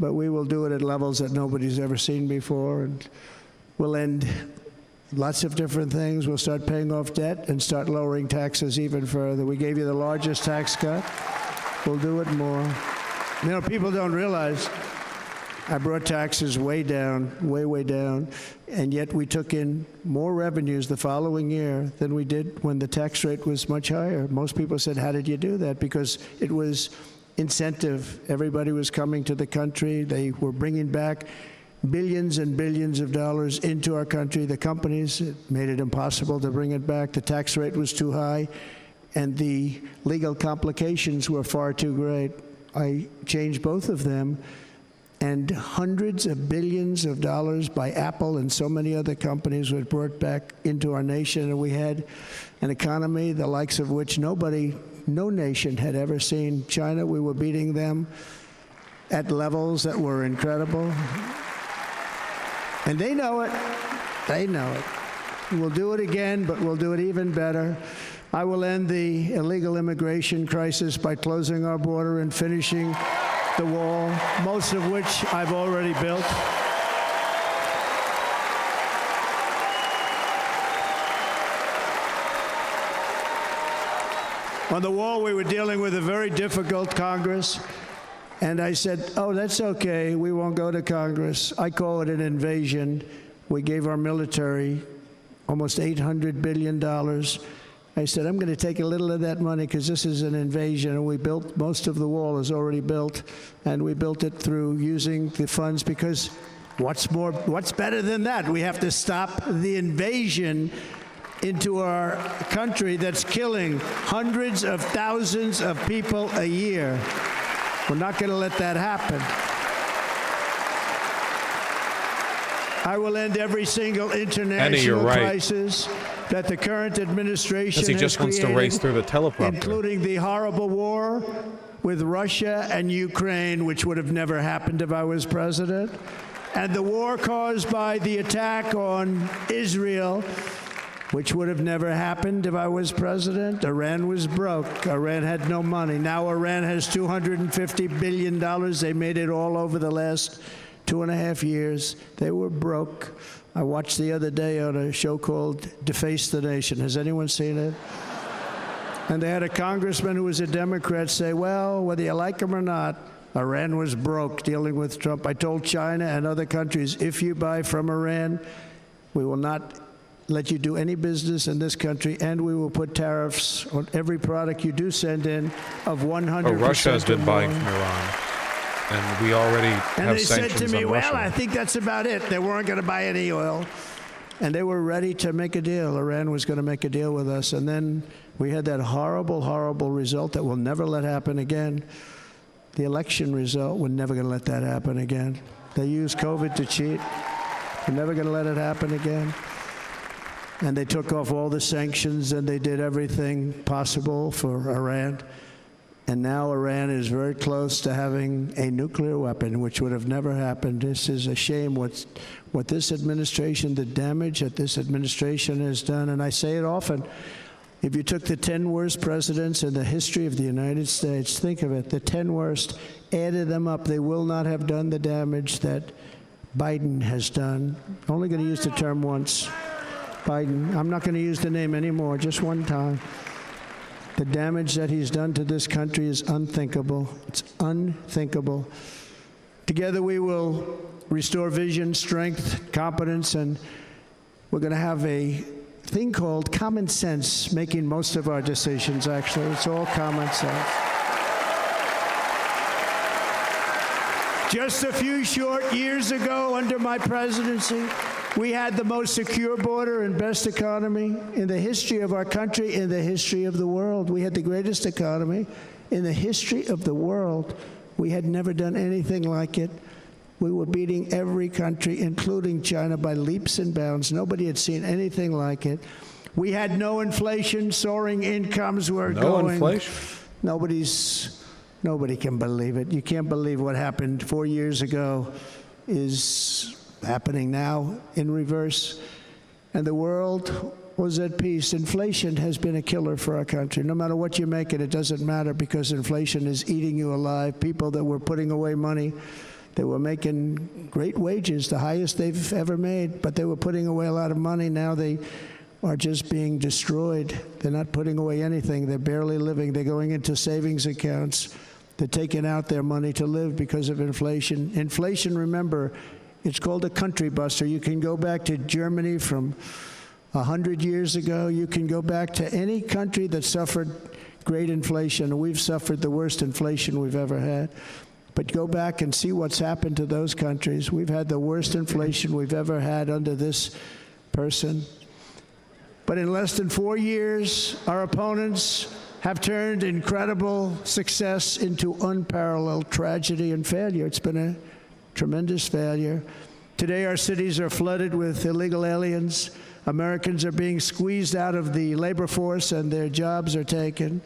Speaker 2: But we will do it at levels that nobody's ever seen before, and we'll end lots of different things. We'll start paying off debt and start lowering taxes even further. We gave you the largest tax cut We'll do it more. You know, people don't realize I brought taxes way down, way down, and yet we took in more revenues the following year than we did when the tax rate was much higher. Most people said, how did you do that? Because it was incentive. Everybody was coming to the country. They were bringing back billions and billions of dollars into our country. The companies, it made it impossible to bring it back. The tax rate was too high, and the legal complications were far too great. I changed both of them, and hundreds of billions of dollars by Apple and so many other companies were brought back into our nation, and we had an economy the likes of which no nation had ever seen. China, we were beating them at levels that were incredible. And they know it. They know it. We'll do it again, but we'll do it even better. I will end the illegal immigration crisis by closing our border and finishing the wall, most of which I've already built. On the wall, we were dealing with a very difficult Congress, and I said, oh, that's okay, we won't go to Congress. I call it an invasion. We gave our military almost $800 billion. I said, I'm going to take a little of that money because this is an invasion, and we built, most of the wall is already built, and we built it through using the funds because what's better than that? We have to stop the invasion into our country that's killing hundreds of thousands of people a year. We're not going to let that happen. I will end every single international crisis that the current administration
Speaker 1: he just wants to race through the teleprompter,
Speaker 2: including the horrible war with Russia and Ukraine, which would have never happened if I was president, and the war caused by the attack on Israel, which would have never happened if I was president. Iran was broke. Iran had no money. Now Iran has $250 billion. They made it all over the last 2.5 years. They were broke. I watched the other day on a show called Deface the Nation. Has anyone seen it? And they had a congressman who was a Democrat say, well, whether you like him or not, Iran was broke dealing with Trump. I told China and other countries, if you buy from Iran, we will not let you do any business in this country, and we will put tariffs on every product you do send in of 100%.
Speaker 1: Russia has been buying from Iran, and we already have sanctions on Russia.
Speaker 2: And they said to me, well, I think that's about it. They weren't going to buy any oil. And they were ready to make a deal. Iran was going to make a deal with us. And then we had that horrible, horrible result that we'll never let happen again. The election result, we're never going to let that happen again. They used COVID to cheat. We're never going to let it happen again. And they took off all the sanctions, and they did everything possible for Iran. And now Iran is very close to having a nuclear weapon, which would have never happened. This is a shame what this administration, the damage that this administration has done. And I say it often, if you took the 10 worst presidents in the history of the United States, think of it, the 10 worst, added them up, they will not have done the damage that Biden has done. I'm only going to use the term once. Biden, I'm not going to use the name anymore, just one time. The damage that he's done to this country is unthinkable. It's unthinkable. Together we will restore vision, strength, competence, and we're going to have a thing called common sense making most of our decisions, actually. It's all common sense. Just a few short years ago, under my presidency, we had the most secure border and best economy in the history of our country, in the history of the world. We had the greatest economy in the history of the world. We had never done anything like it. We were beating every country, including China, by leaps and bounds. Nobody had seen anything like it. We had no inflation, soaring incomes were going.
Speaker 1: No inflation?
Speaker 2: Nobody can believe it. You can't believe what happened 4 years ago is happening now in reverse. And the world was at peace. Inflation has been a killer for our country. No matter what you make it doesn't matter, because inflation is eating you alive. People that were putting away money, they were making great wages, the highest they've ever made, but they were putting away a lot of money. Now they are just being destroyed. They're not putting away anything. They're barely living. They're going into savings accounts. They're taking out their money to live because of inflation. Inflation, remember, it's called a country buster. You can go back to Germany from 100 years ago. You can go back to any country that suffered great inflation. We've suffered the worst inflation we've ever had. But go back and see what's happened to those countries. We've had the worst inflation we've ever had under this person. But in less than 4 years, our opponents have turned incredible success into unparalleled tragedy and failure. It's been a tremendous failure. Today, our cities are flooded with illegal aliens. Americans are being squeezed out of the labor force and their jobs are taken.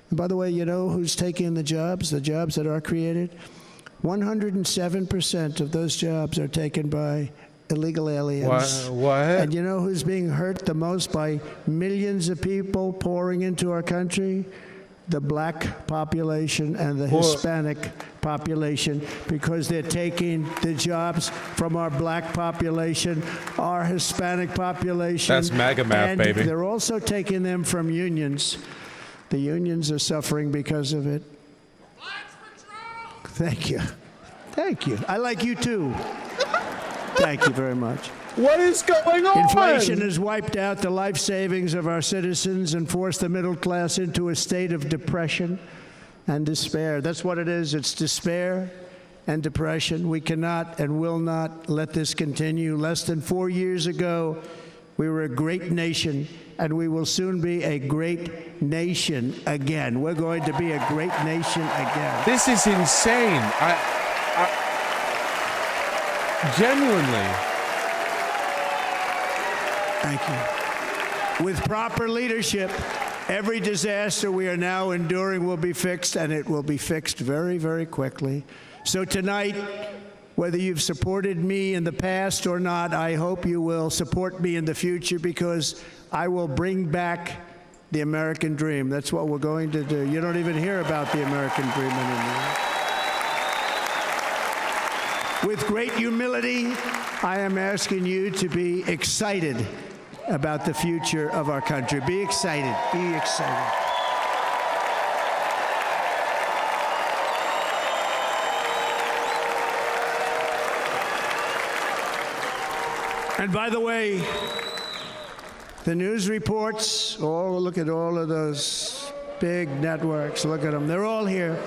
Speaker 2: And by the way, you know who's taking the jobs that are created? 107% of those jobs are taken by illegal aliens.
Speaker 1: What?
Speaker 2: And you know who's being hurt the most by millions of people pouring into our country? The black population and the Hispanic population, because they're taking the jobs from our black population, our Hispanic population.
Speaker 1: That's MAGA math,
Speaker 2: and
Speaker 1: baby.
Speaker 2: They're also taking them from unions. The unions are suffering because of it. Thank you. Thank you. I like you too. Thank you very much.
Speaker 1: What is going on?
Speaker 2: Inflation has wiped out the life savings of our citizens and forced the middle class into a state of depression and despair. That's what it is. It's despair and depression. We cannot and will not let this continue. Less than 4 years ago, we were a great nation, and we will soon be a great nation again. We're going to be a great nation again.
Speaker 1: This is insane. Genuinely.
Speaker 2: Thank you. With proper leadership, every disaster we are now enduring will be fixed, and it will be fixed very, very quickly. So tonight, whether you've supported me in the past or not, I hope you will support me in the future, because I will bring back the American dream. That's what we're going to do. You don't even hear about the American dream anymore. With great humility, I am asking you to be excited about the future of our country. Be excited. Be excited. And by the way, the news reports, look at all of those big networks. Look at them. They're all here.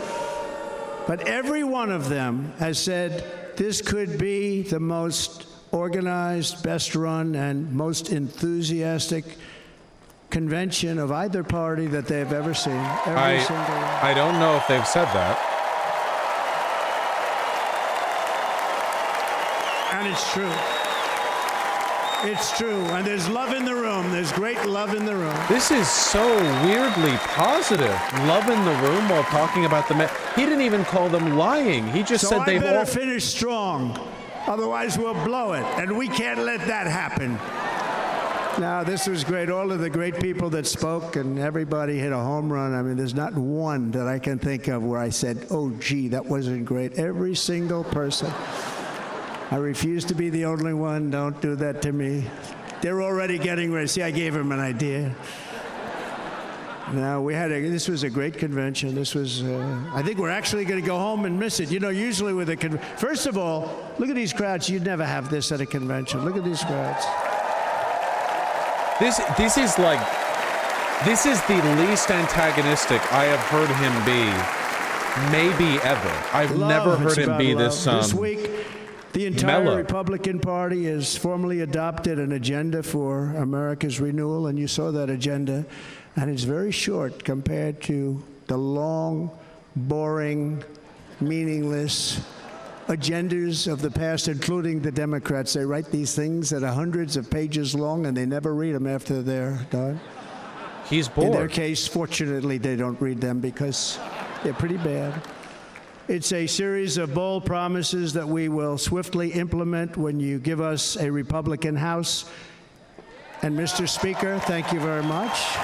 Speaker 2: But every one of them has said this could be the most organized, best run, and most enthusiastic convention of either party that they've ever seen. Every single one.
Speaker 1: I don't know if they've said that.
Speaker 2: And it's true. It's true. And there's love in the room. There's great love in the room.
Speaker 1: This is so weirdly positive. Love in the room while talking about the men. He didn't even call them lying. He just said they've all...
Speaker 2: So I better finish strong. Otherwise, we'll blow it. And we can't let that happen. Now, this was great. All of the great people that spoke, and everybody hit a home run. I mean, there's not one that I can think of where I said, oh, gee, that wasn't great. Every single person. I refuse to be the only one. Don't do that to me. They're already getting ready. See, I gave them an idea. Now, this was a great convention. This was, I think we're actually going to go home and miss it. You know, usually with a first of all, look at these crowds. You'd never have this at a convention. Look at these crowds.
Speaker 1: This is the least antagonistic I have heard him be, maybe ever. I've never heard him be this
Speaker 2: This week, the entire
Speaker 1: mellow.
Speaker 2: Republican Party has formally adopted an agenda for America's renewal, and you saw that agenda. And it's very short compared to the long, boring, meaningless agendas of the past, including the Democrats. They write these things that are hundreds of pages long, and they never read them after they're done.
Speaker 1: He's bored.
Speaker 2: In their case, fortunately, they don't read them because they're pretty bad. It's a series of bold promises that we will swiftly implement when you give us a Republican House. And Mr. Speaker, thank you very much.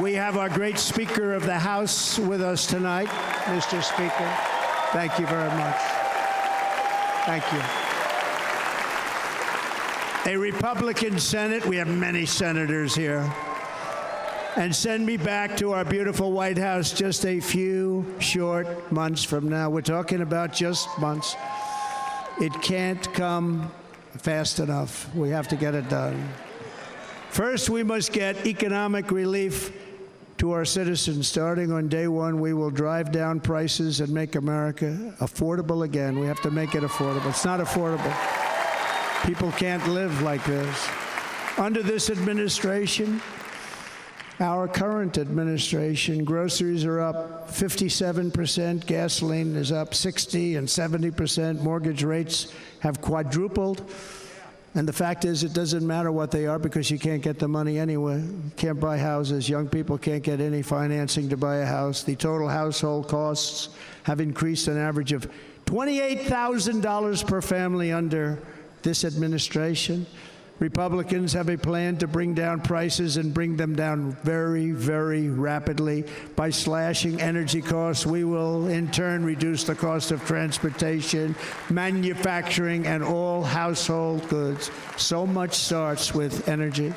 Speaker 2: We have our great Speaker of the House with us tonight, Mr. Speaker. Thank you very much. Thank you. A Republican Senate. We have many senators here. and send me back to our beautiful White House just a few short months from now. We're talking about just months. It can't come fast enough. We have to get it done. First, we must get economic relief to our citizens. Starting on day one, we will drive down prices and make America affordable again. We have to make it affordable. It's not affordable. People can't live like this. Under this administration, our current administration, groceries are up 57%, gasoline is up 60 and 70%, mortgage rates have quadrupled. And the fact is, it doesn't matter what they are because you can't get the money anyway. You can't buy houses. Young people can't get any financing to buy a house. The total household costs have increased an average of $28,000 per family under this administration. Republicans have a plan to bring down prices and bring them down very, very rapidly. By slashing energy costs, we will in turn reduce the cost of transportation, manufacturing, and all household goods. So much starts with energy.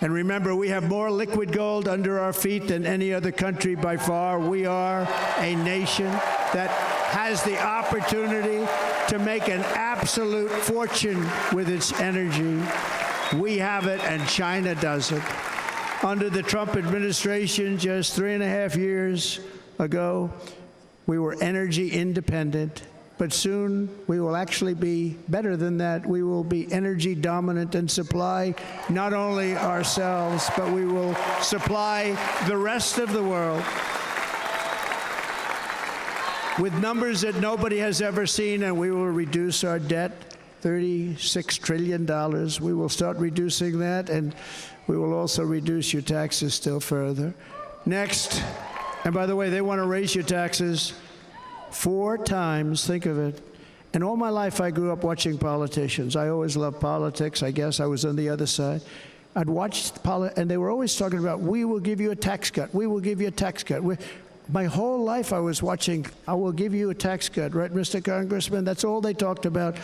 Speaker 2: And remember, we have more liquid gold under our feet than any other country by far. We are a nation that has the opportunity to make an absolute fortune with its energy. We have it, and China doesn't. Under the Trump administration, just 3.5 years ago, we were energy independent. But soon, we will actually be better than that. We will be energy dominant and supply not only ourselves, but we will supply the rest of the world with numbers that nobody has ever seen, and we will reduce our debt, $36 trillion. We will start reducing that, and we will also reduce your taxes still further. Next, and by the way, they want to raise your taxes 4 times, think of it. And all my life I grew up watching politicians. I always loved politics. I guess I was on the other side. I'd watch and they were always talking about, we will give you a tax cut. We will give you a tax cut. My whole life I was watching, I will give you a tax cut, right, Mr. Congressman? That's all they talked about.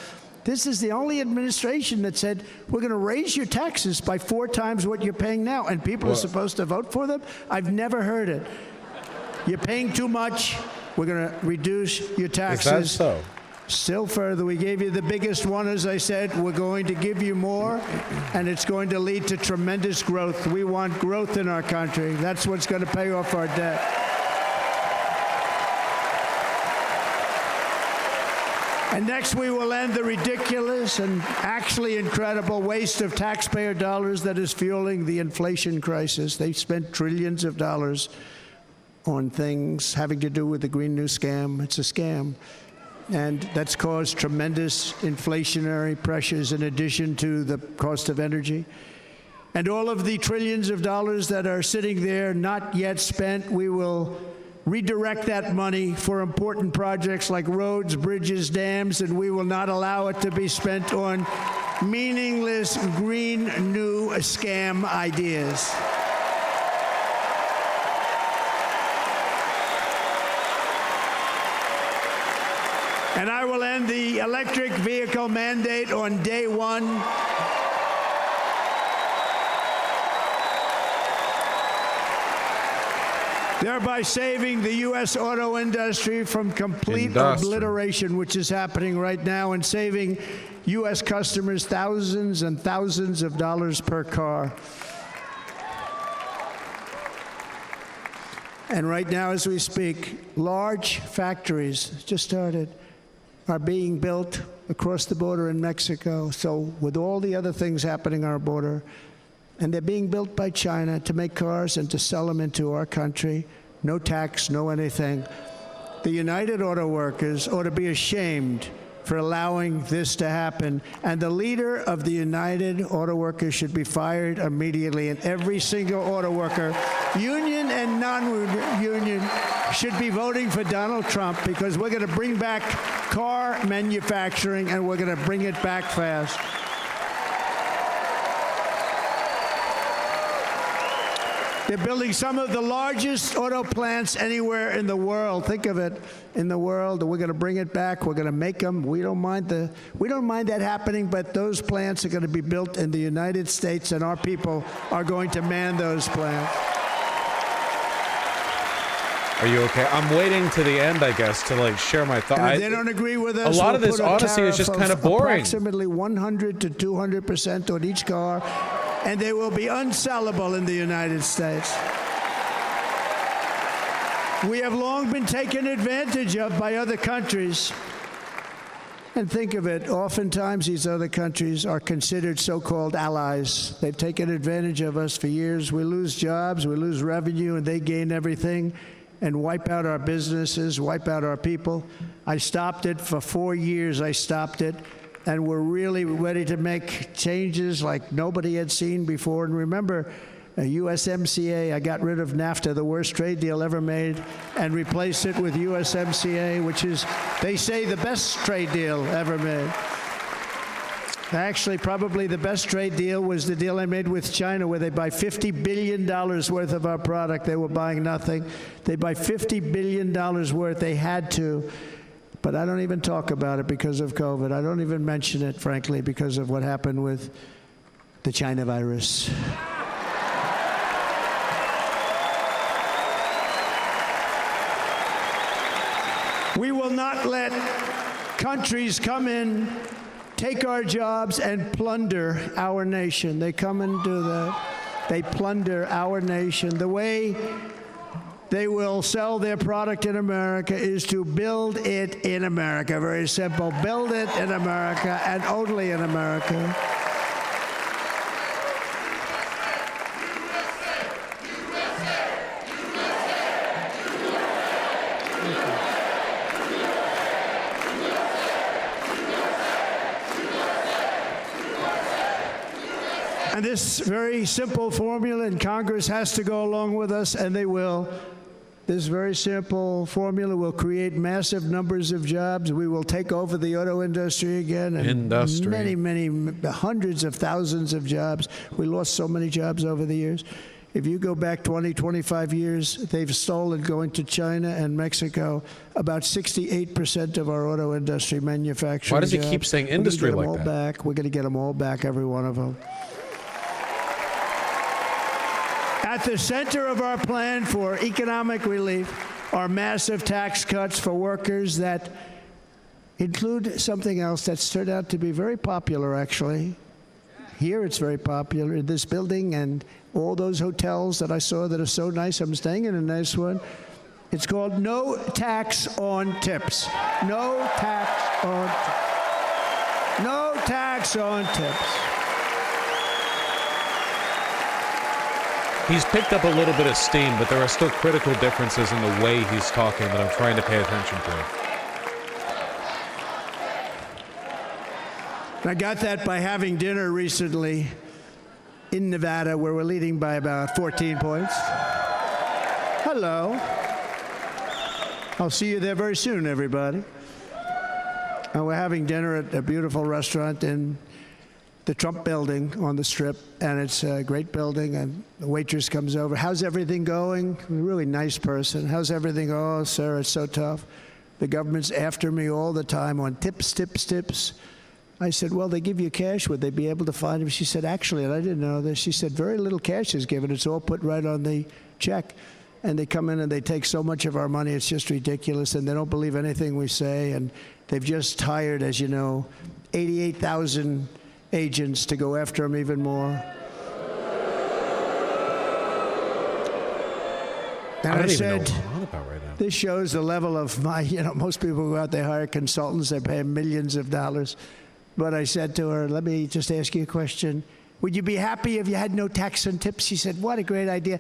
Speaker 2: This is the only administration that said, we're going to raise your taxes by 4 times what you're paying now, and people are supposed to vote for them? I've never heard it. You're paying too much. We're going to reduce your taxes.
Speaker 1: Is that so?
Speaker 2: Still further. We gave you the biggest one, as I said. We're going to give you more, and it's going to lead to tremendous growth. We want growth in our country. That's what's going to pay off our debt. And next, we will end the ridiculous and actually incredible waste of taxpayer dollars that is fueling the inflation crisis. They spent trillions of dollars on things having to do with the Green New Scam. It's a scam. And that's caused tremendous inflationary pressures in addition to the cost of energy. And all of the trillions of dollars that are sitting there not yet spent, we will redirect that money for important projects like roads, bridges, dams, and we will not allow it to be spent on meaningless Green New Scam ideas. And I will end the electric vehicle mandate on day one. Thereby saving the U.S. auto industry from complete obliteration, which is happening right now, and saving U.S. customers thousands and thousands of dollars per car. And right now, as we speak, large factories just started are being built across the border in Mexico. So with all the other things happening on our border, and they're being built by China to make cars and to sell them into our country, no tax, no anything. The United Auto Workers ought to be ashamed for allowing this to happen. And the leader of the United Auto Workers should be fired immediately. And every single auto worker, union and non-union, should be voting for Donald Trump, because we're going to bring back car manufacturing, and we're going to bring it back fast. They're building some of the largest auto plants anywhere in the world. Think of it, in the world. We're going to bring it back. We're going to make them. We don't mind that happening, but those plants are going to be built in the United States, and our people are going to man those plants.
Speaker 1: Are you okay? I'm waiting to the end, I guess, to like share my thoughts.
Speaker 2: And if they don't agree with us,
Speaker 1: a lot
Speaker 2: we'll
Speaker 1: of this,
Speaker 2: put a
Speaker 1: honestly, is
Speaker 2: tariff
Speaker 1: just
Speaker 2: of
Speaker 1: kind of boring.
Speaker 2: Approximately 100 to 200% on each car, and they will be unsellable in the United States. We have long been taken advantage of by other countries. And think of it, oftentimes these other countries are considered so-called allies. They've taken advantage of us for years. We lose jobs, we lose revenue, and they gain everything and wipe out our businesses, wipe out our people. I stopped it for 4 years. I stopped it. And we're really ready to make changes like nobody had seen before. And remember, USMCA, I got rid of NAFTA, the worst trade deal ever made, and replaced it with USMCA, which is, they say, the best trade deal ever made. Actually, probably the best trade deal was the deal I made with China, where they buy $50 billion worth of our product. They were buying nothing. They buy $50 billion worth. They had to. But I don't even talk about it because of COVID. I don't even mention it, frankly, because of what happened with the China virus. We will not let countries come in, take our jobs, and plunder our nation. They come and do that. They plunder our nation. The way they will sell their product in America is to build it in America. Very simple. Build it in America and only in America. And this very simple formula, and Congress has to go along with us, and they will. This very simple formula will create massive numbers of jobs. We will take over the auto industry again. And many, hundreds of thousands of jobs. We lost so many jobs over the years. If you go back 20, 25 years, they've stolen, going to China and Mexico, about 68% of our auto industry manufacturing.
Speaker 1: Why does he keep saying industry like that?
Speaker 2: We're going to get them all back, every one of them. At the center of our plan for economic relief are massive tax cuts for workers that include something else that's turned out to be very popular, actually. Here it's very popular in this building and all those hotels that I saw that are so nice. I'm staying in a nice one. It's called no tax on tips. No tax on tips. No tax on tips.
Speaker 1: He's picked up a little bit of steam, but there are still critical differences in the way he's talking that I'm trying to pay attention to.
Speaker 2: I got that by having dinner recently in Nevada, where we're leading by about 14 points. Hello. I'll see you there very soon, everybody. And we're having dinner at a beautiful restaurant in the Trump building on the Strip, and it's a great building, and the waitress comes over. How's everything going? A really nice person. How's everything? Oh, sir, it's so tough. The government's after me all the time on tips, tips, tips. I said, well, they give you cash. Would they be able to find them? She said, actually, and I didn't know this, she said, very little cash is given. It's all put right on the check. And they come in and they take so much of our money, it's just ridiculous, and they don't believe anything we say. And they've just hired, as you know, 88,000 agents to go after them even more. And I said,
Speaker 1: even know what I'm on about right now.
Speaker 2: This shows the level of my, most people go out, they hire consultants, they pay millions of dollars. But I said to her, let me just ask you a question. Would you be happy if you had no tax on tips? She said, what a great idea.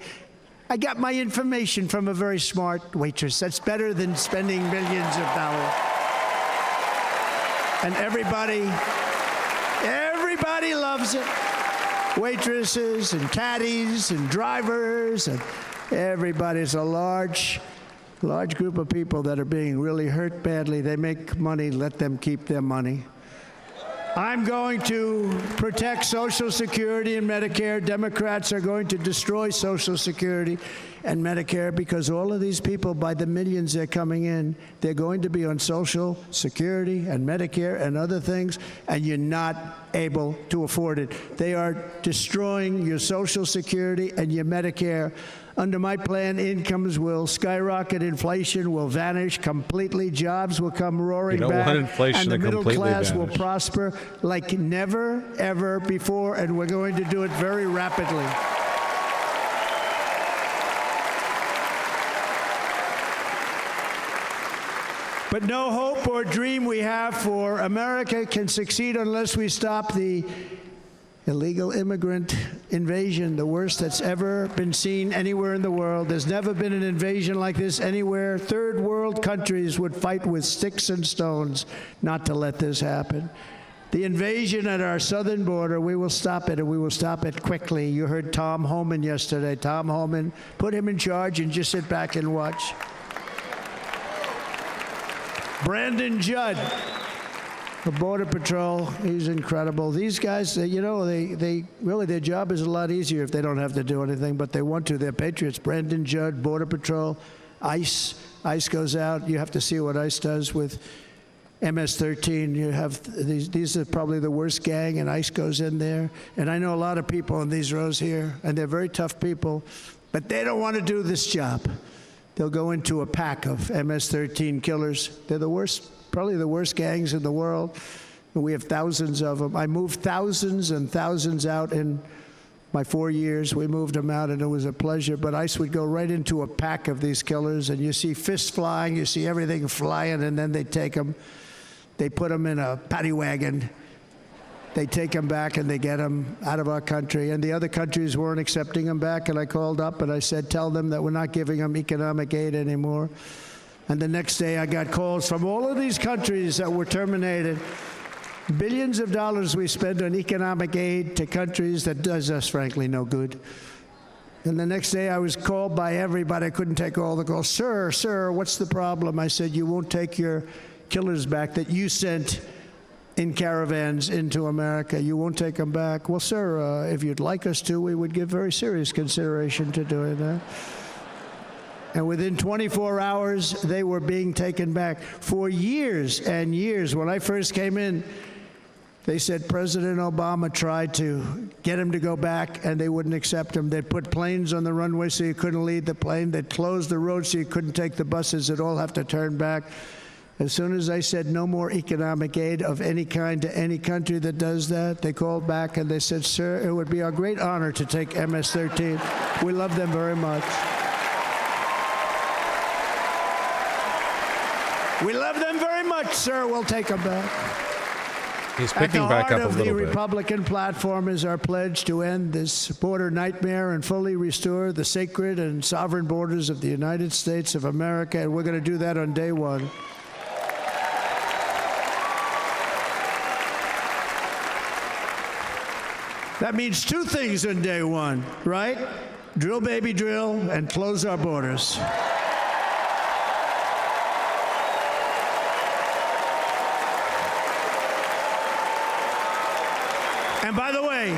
Speaker 2: I got my information from a very smart waitress. That's better than spending millions of dollars. And everybody loves it. Waitresses and caddies and drivers and everybody. It's a large group of people that are being really hurt badly. They make money. Let them keep their money. I'm going to protect Social Security and Medicare. Democrats are going to destroy Social Security and Medicare because all of these people, by the millions they're coming in, they're going to be on Social Security and Medicare and other things, and you're not able to afford it. They are destroying your Social Security and your Medicare. Under my plan, incomes will skyrocket, inflation will vanish completely, jobs will come roaring back, and the middle class will prosper like never, ever before, and we're going to do it very rapidly. But no hope or dream we have for America can succeed unless we stop the illegal immigrant invasion, the worst that's ever been seen anywhere in the world. There's never been an invasion like this anywhere. Third world countries would fight with sticks and stones not to let this happen. The invasion at our southern border, we will stop it, and we will stop it quickly. You heard Tom Homan yesterday. Tom Homan, put him in charge and just sit back and watch. Brandon Judd, the Border Patrol, he's incredible. These guys, you know, they really, their job is a lot easier if they don't have to do anything, but they want to. They're patriots. Brandon Judd, Border Patrol, ICE. ICE goes out. You have to see what ICE does with MS-13. You have these are probably the worst gang, and ICE goes in there. And I know a lot of people in these rows here, and they're very tough people, but they don't want to do this job. They'll go into a pack of MS-13 killers. They're the worst, probably the worst gangs in the world. And we have thousands of them. I moved thousands and thousands out in my 4 years. We moved them out, and it was a pleasure. But ICE would go right into a pack of these killers, and you see fists flying, you see everything flying, and then they take them. They put them in a paddy wagon. They take them back, and they get them out of our country. And the other countries weren't accepting them back, and I called up and I said, tell them that we're not giving them economic aid anymore. And the next day I got calls from all of these countries that were terminated. Billions of dollars we spend on economic aid to countries that does us, frankly, no good. And the next day I was called by everybody. I couldn't take all the calls. Sir, what's the problem? I said, you won't take your killers back that you sent in caravans into America. You won't take them back. Well, sir, if you'd like us to, we would give very serious consideration to doing that. And within 24 hours, they were being taken back. For years and years, when I first came in, they said President Obama tried to get him to go back, and they wouldn't accept him. They'd put planes on the runway so you couldn't lead the plane. They'd close the road so you couldn't take the buses. They'd all have to turn back. As soon as I said no more economic aid of any kind to any country that does that, they called back and they said, sir, it would be our great honor to take MS-13. We love them very much. We love them very much, sir. We'll take them back.
Speaker 1: He's picking back up a little bit. At the heart of the
Speaker 2: Republican platform is our pledge to end this border nightmare and fully restore the sacred and sovereign borders of the United States of America, and we're going to do that on day one. That means two things on day one, right? Drill, baby, drill, and close our borders. And by the way,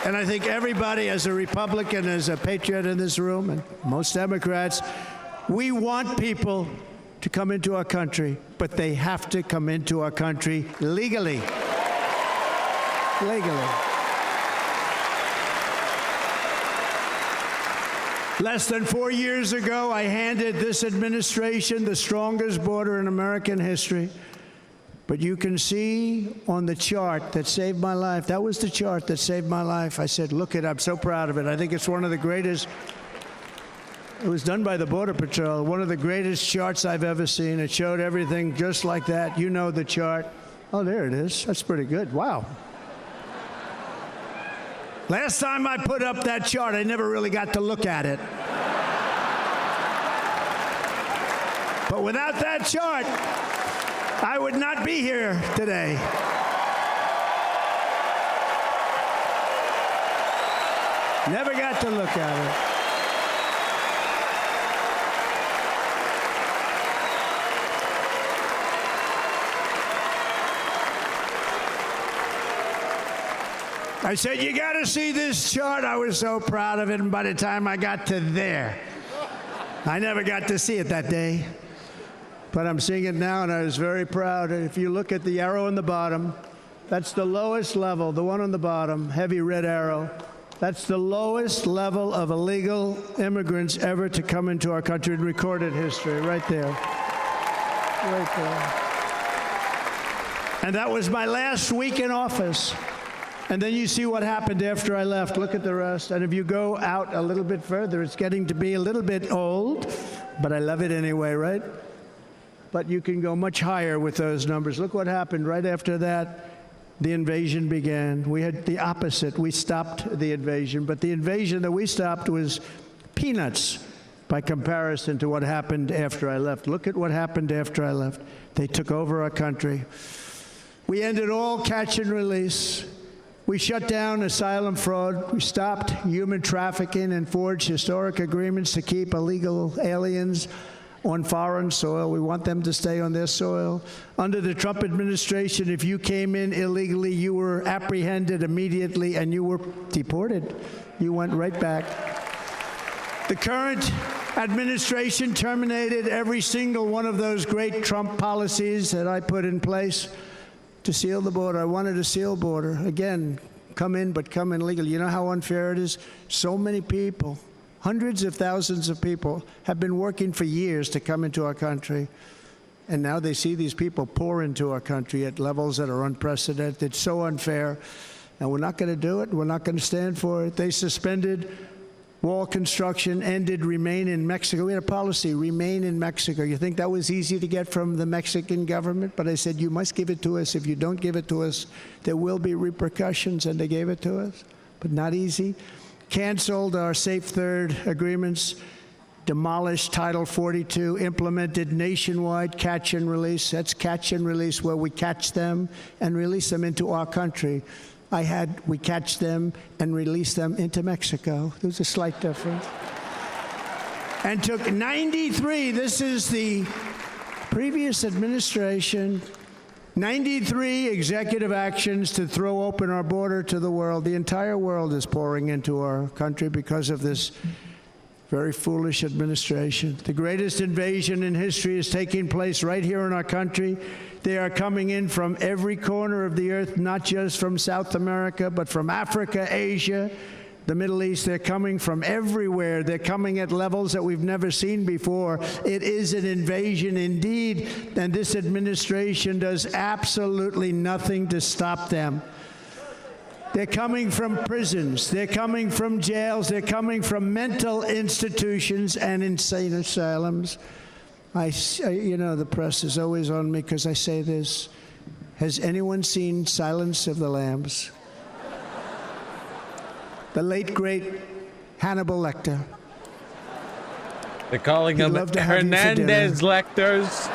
Speaker 2: and I think everybody as a Republican, as a patriot in this room, and most Democrats, we want people to come into our country, but they have to come into our country legally. Legally. Less than 4 years ago, I handed this administration the strongest border in American history. But you can see on the chart that saved my life, that was the chart that saved my life. I said, look it, I'm so proud of it. I think it's one of the greatest, it was done by the Border Patrol, one of the greatest charts I've ever seen. It showed everything just like that. You know the chart. Oh, there it is. That's pretty good. Wow. Last time I put up that chart, I never really got to look at it. But without that chart, I would not be here today. Never got to look at it. I said, you got to see this chart. I was so proud of it, and by the time I got to there, I never got to see it that day. But I'm seeing it now, and I was very proud. If you look at the arrow on the bottom, that's the lowest level, the one on the bottom, heavy red arrow. That's the lowest level of illegal immigrants ever to come into our country in recorded history, right there. Right there. And that was my last week in office. And then you see what happened after I left. Look at the rest. And if you go out a little bit further, it's getting to be a little bit old, but I love it anyway, right? But you can go much higher with those numbers. Look what happened right after that. The invasion began. We had the opposite. We stopped the invasion, but the invasion that we stopped was peanuts by comparison to what happened after I left. Look at what happened after I left. They took over our country. We ended all catch and release. We shut down asylum fraud. We stopped human trafficking and forged historic agreements to keep illegal aliens on foreign soil. We want them to stay on their soil. Under the Trump administration, if you came in illegally, you were apprehended immediately and you were deported. You went right back. The current administration terminated every single one of those great Trump policies that I put in place to seal the border. I wanted a sealed border. Again, come in, but come in legally. You know how unfair it is? So many people, hundreds of thousands of people have been working for years to come into our country, and now they see these people pour into our country at levels that are unprecedented. It's so unfair, and we're not going to do it. We're not going to stand for it. They suspended wall construction, ended remain in Mexico. We had a policy, remain in Mexico. You think that was easy to get from the Mexican government? But I said, you must give it to us. If you don't give it to us, there will be repercussions, and they gave it to us, but not easy. Canceled our Safe Third agreements, demolished Title 42, implemented nationwide catch and release. That's catch and release, where we catch them and release them into our country. We catch them and release them into Mexico. There's a slight difference. And took 93, this is the previous administration, 93 executive actions to throw open our border to the world. The entire world is pouring into our country because of this very foolish administration. The greatest invasion in history is taking place right here in our country. They are coming in from every corner of the earth, not just from South America, but from Africa, Asia, the Middle East. They're coming from everywhere. They're coming at levels that we've never seen before. It is an invasion indeed, and this administration does absolutely nothing to stop them. They're coming from prisons. They're coming from jails. They're coming from mental institutions and insane asylums. You know, the press is always on me because I say this. Has anyone seen Silence of the Lambs? The late, great Hannibal Lecter.
Speaker 1: They're calling him Hernandez Lecters.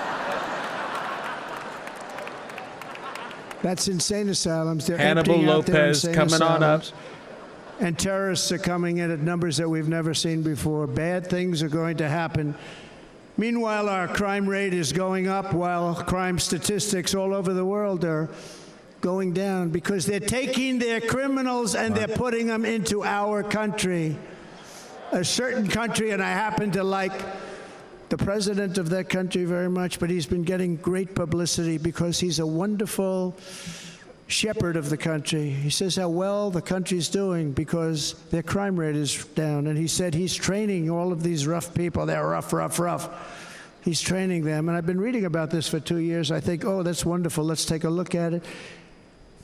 Speaker 2: That's insane asylums. They're
Speaker 1: Hannibal Lopez coming on up.
Speaker 2: And terrorists are coming in at numbers that we've never seen before. Bad things are going to happen. Meanwhile, our crime rate is going up, while crime statistics all over the world are going down, because they're taking their criminals and they're putting them into our country. A certain country, and I happen to like the president of that country very much, but he's been getting great publicity because he's a wonderful shepherd of the country. He says how well the country's doing because their crime rate is down. And he said he's training all of these rough people. They're rough, rough, rough. He's training them. And I've been reading about this for 2 years. I think, oh, that's wonderful. Let's take a look at it.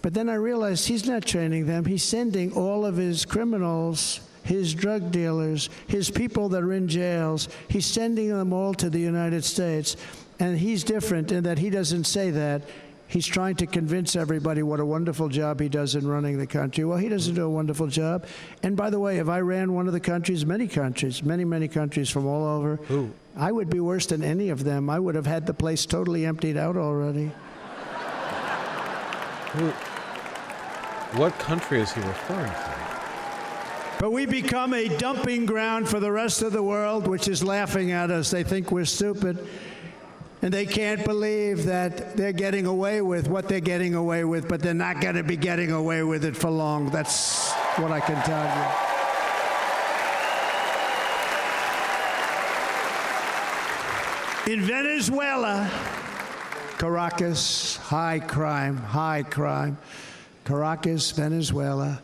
Speaker 2: But then I realized he's not training them. He's sending all of his criminals, his drug dealers, his people that are in jails, he's sending them all to the United States. And he's different in that he doesn't say that. He's trying to convince everybody what a wonderful job he does in running the country. Well, he doesn't do a wonderful job. And by the way, if I ran one of the countries, many countries, many countries from all over, I would be worse than any of them. I would have had the place totally emptied out already.
Speaker 1: What country is he referring to?
Speaker 2: But we become a dumping ground for the rest of the world, which is laughing at us. They think we're stupid. And they can't believe that they're getting away with what they're getting away with, but they're not going to be getting away with it for long. That's what I can tell you. In Venezuela, Caracas, high crime, high crime. Caracas, Venezuela,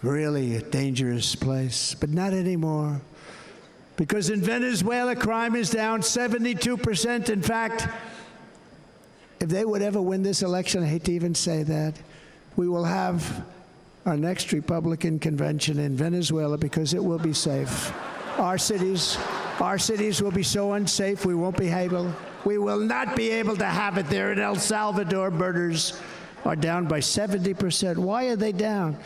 Speaker 2: really a dangerous place, but not anymore. Because in Venezuela, crime is down 72%. In fact, if they would ever win this election, I hate to even say that, we will have our next Republican convention in Venezuela because it will be safe. Our cities will be so unsafe we won't be able. We will not be able to have it there. In El Salvador, murders are down by 70%. Why are they down?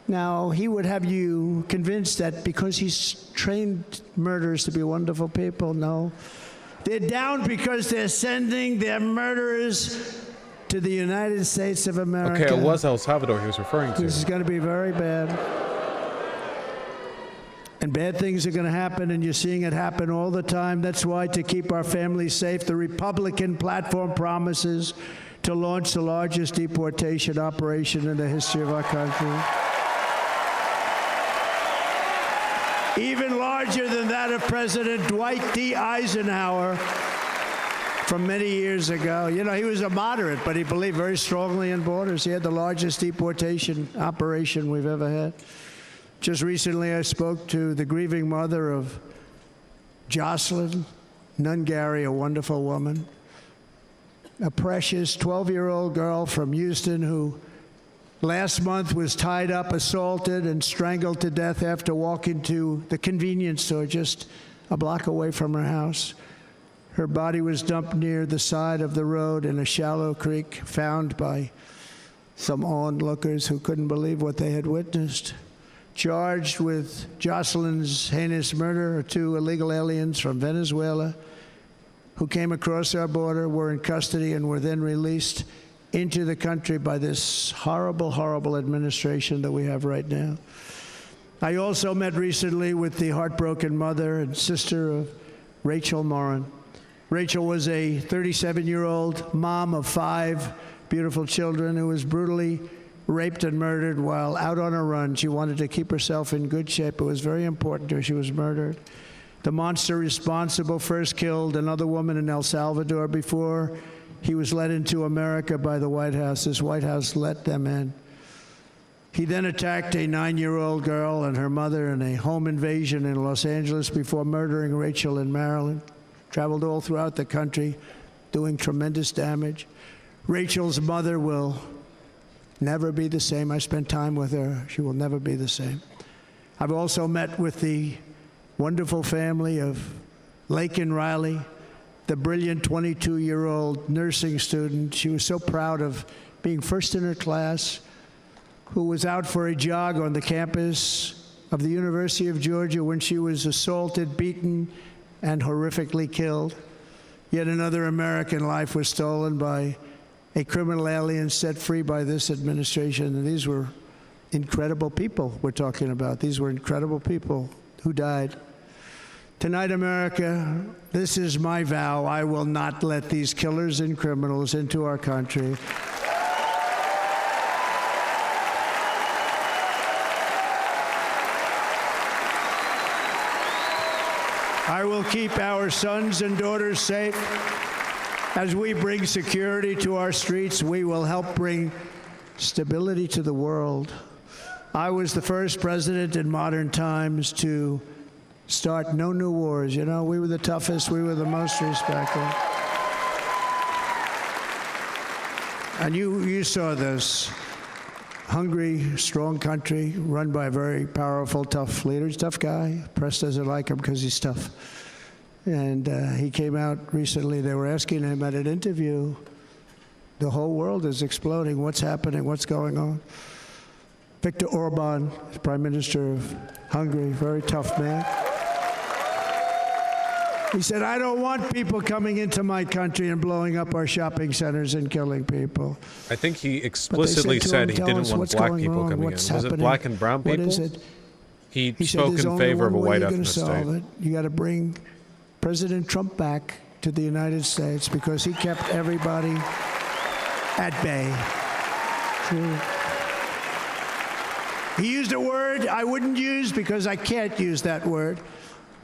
Speaker 2: Now, he would have you convinced that because he's trained murderers to be wonderful people. No. They're down because they're sending their murderers to the United States of America.
Speaker 1: Okay, it was El Salvador he was referring to.
Speaker 2: This is going to be very bad. And bad things are going to happen, and you're seeing it happen all the time. That's why, to keep our families safe, the Republican platform promises to launch the largest deportation operation in the history of our country. Even larger than that of President Dwight D. Eisenhower from many years ago. You know, he was a moderate, but he believed very strongly in borders. He had the largest deportation operation we've ever had. Just recently, I spoke to the grieving mother of Jocelyn Nungary, a wonderful woman, a precious 12-year-old girl from Houston who last month was tied up, assaulted, and strangled to death after walking to the convenience store just a block away from her house. Her body was dumped near the side of the road in a shallow creek, found by some onlookers who couldn't believe what they had witnessed. Charged with Jocelyn's heinous murder are 2 illegal aliens from Venezuela who came across our border, were in custody, and were then released into the country by this horrible, horrible administration that we have right now. I also met recently with the heartbroken mother and sister of Rachel Morin. Rachel was a 37-year-old mom of 5 beautiful children who was brutally raped and murdered while out on a run. She wanted to keep herself in good shape. It was very important to her. She was murdered. The monster responsible first killed another woman in El Salvador before he was led into America by the White House. This White House let them in. He then attacked a 9-year-old girl and her mother in a home invasion in Los Angeles before murdering Rachel in Maryland. Traveled all throughout the country, doing tremendous damage. Rachel's mother will never be the same. I spent time with her. She will never be the same. I've also met with the wonderful family of Laken Riley, the brilliant 22-year-old nursing student. She was so proud of being first in her class, who was out for a jog on the campus of the University of Georgia when she was assaulted, beaten, and horrifically killed. Yet another American life was stolen by a criminal alien set free by this administration. And these were incredible people we're talking about. These were incredible people who died. Tonight, America, this is my vow. I will not let these killers and criminals into our country. I will keep our sons and daughters safe. As we bring security to our streets, we will help bring stability to the world. I was the first president in modern times to start no new wars. You know, we were the toughest, we were the most respected. And you saw this. Hungry, strong country, run by a very powerful, tough leader. He's a tough guy. Press doesn't like him because he's tough. And he came out recently. They were asking him at an interview, the whole world is exploding. What's happening? What's going on? Viktor Orban, Prime Minister of Hungary, very tough man. He said, I don't want people coming into my country and blowing up our shopping centers and killing people.
Speaker 1: I think he explicitly said he didn't want black people coming in. Was it black and brown people?
Speaker 2: What is it?
Speaker 1: He spoke in favor of a white ethnic state.
Speaker 2: You got to bring President Trump back to the United States because he kept everybody at bay. He used a word I wouldn't use because I can't use that word,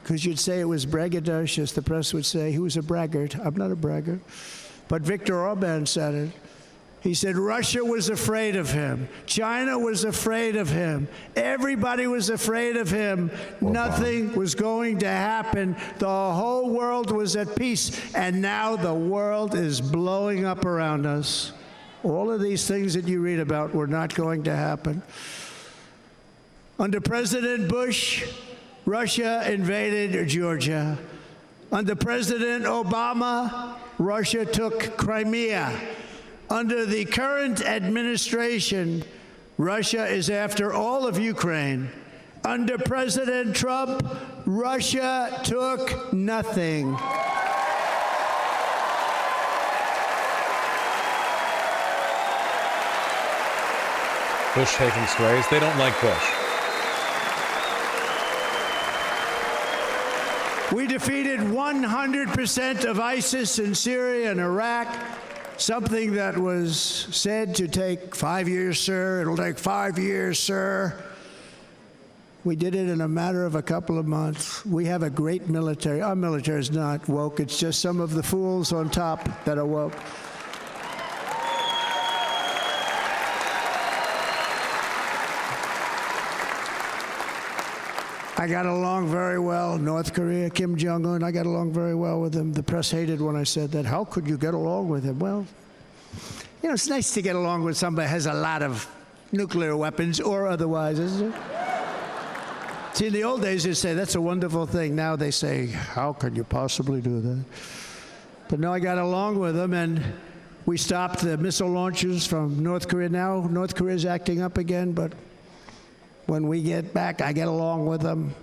Speaker 2: because you'd say it was braggadocious. The press would say he was a braggart. I'm not a braggart. But Viktor Orban said it. He said Russia was afraid of him. China was afraid of him. Everybody was afraid of him. Nothing was going to happen. The whole world was at peace. And now the world is blowing up around us. All of these things that you read about were not going to happen. Under President Bush, Russia invaded Georgia. Under President Obama, Russia took Crimea. Under the current administration, Russia is after all of Ukraine. Under President Trump, Russia took nothing.
Speaker 1: Bush taking strays. They don't like Bush.
Speaker 2: We defeated 100% of ISIS in Syria and Iraq, something that was said to take 5 years, sir. It'll take 5 years, sir. We did it in a matter of a couple of months. We have a great military. Our military is not woke. It's just some of the fools on top that are woke. I got along very well. North Korea, Kim Jong-un, I got along very well with him. The press hated when I said that. How could you get along with him? Well, you know, it's nice to get along with somebody who has a lot of nuclear weapons or otherwise, isn't it? See, in the old days, they'd say, that's a wonderful thing. Now they say, how could you possibly do that? But no, I got along with him, and we stopped the missile launches from North Korea. Now North Korea's acting up again, but when we get back, I get along with him.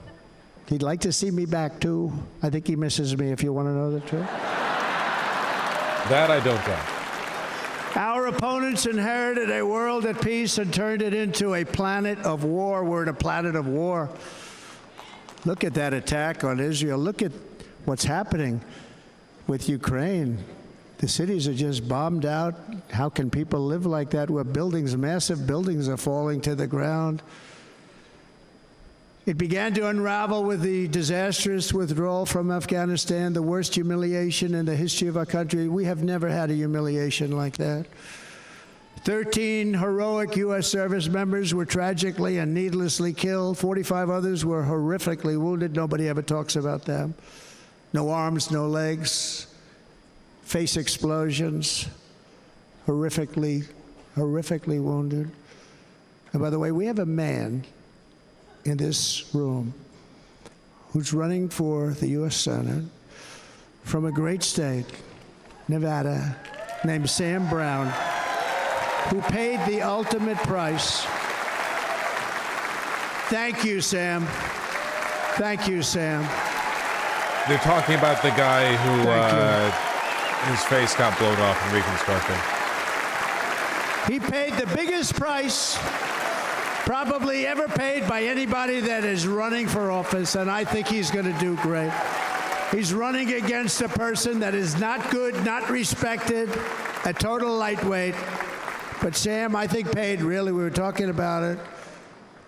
Speaker 2: He'd like to see me back, too. I think he misses me, if you want to know the truth.
Speaker 1: That I don't doubt.
Speaker 2: Our opponents inherited a world at peace and turned it into a planet of war. We're in a planet of war. Look at that attack on Israel. Look at what's happening with Ukraine. The cities are just bombed out. How can people live like that where buildings, massive buildings, are falling to the ground? It began to unravel with the disastrous withdrawal from Afghanistan, the worst humiliation in the history of our country. We have never had a humiliation like that. 13 heroic U.S. service members were tragically and needlessly killed. 45 others were horrifically wounded. Nobody ever talks about them. No arms, no legs, face explosions, horrifically wounded. And by the way, we have a man in this room who's running for the U.S. Senate from a great state, Nevada, named Sam Brown, who paid the ultimate price. Thank you, Sam. Thank you, Sam.
Speaker 1: They're talking about the guy who his face got blown off in Reconstruction.
Speaker 2: He paid the biggest price probably ever paid by anybody that is running for office, and I think he's going to do great. He's running against a person that is not good, not respected, a total lightweight. But Sam, I think, paid, really, we were talking about it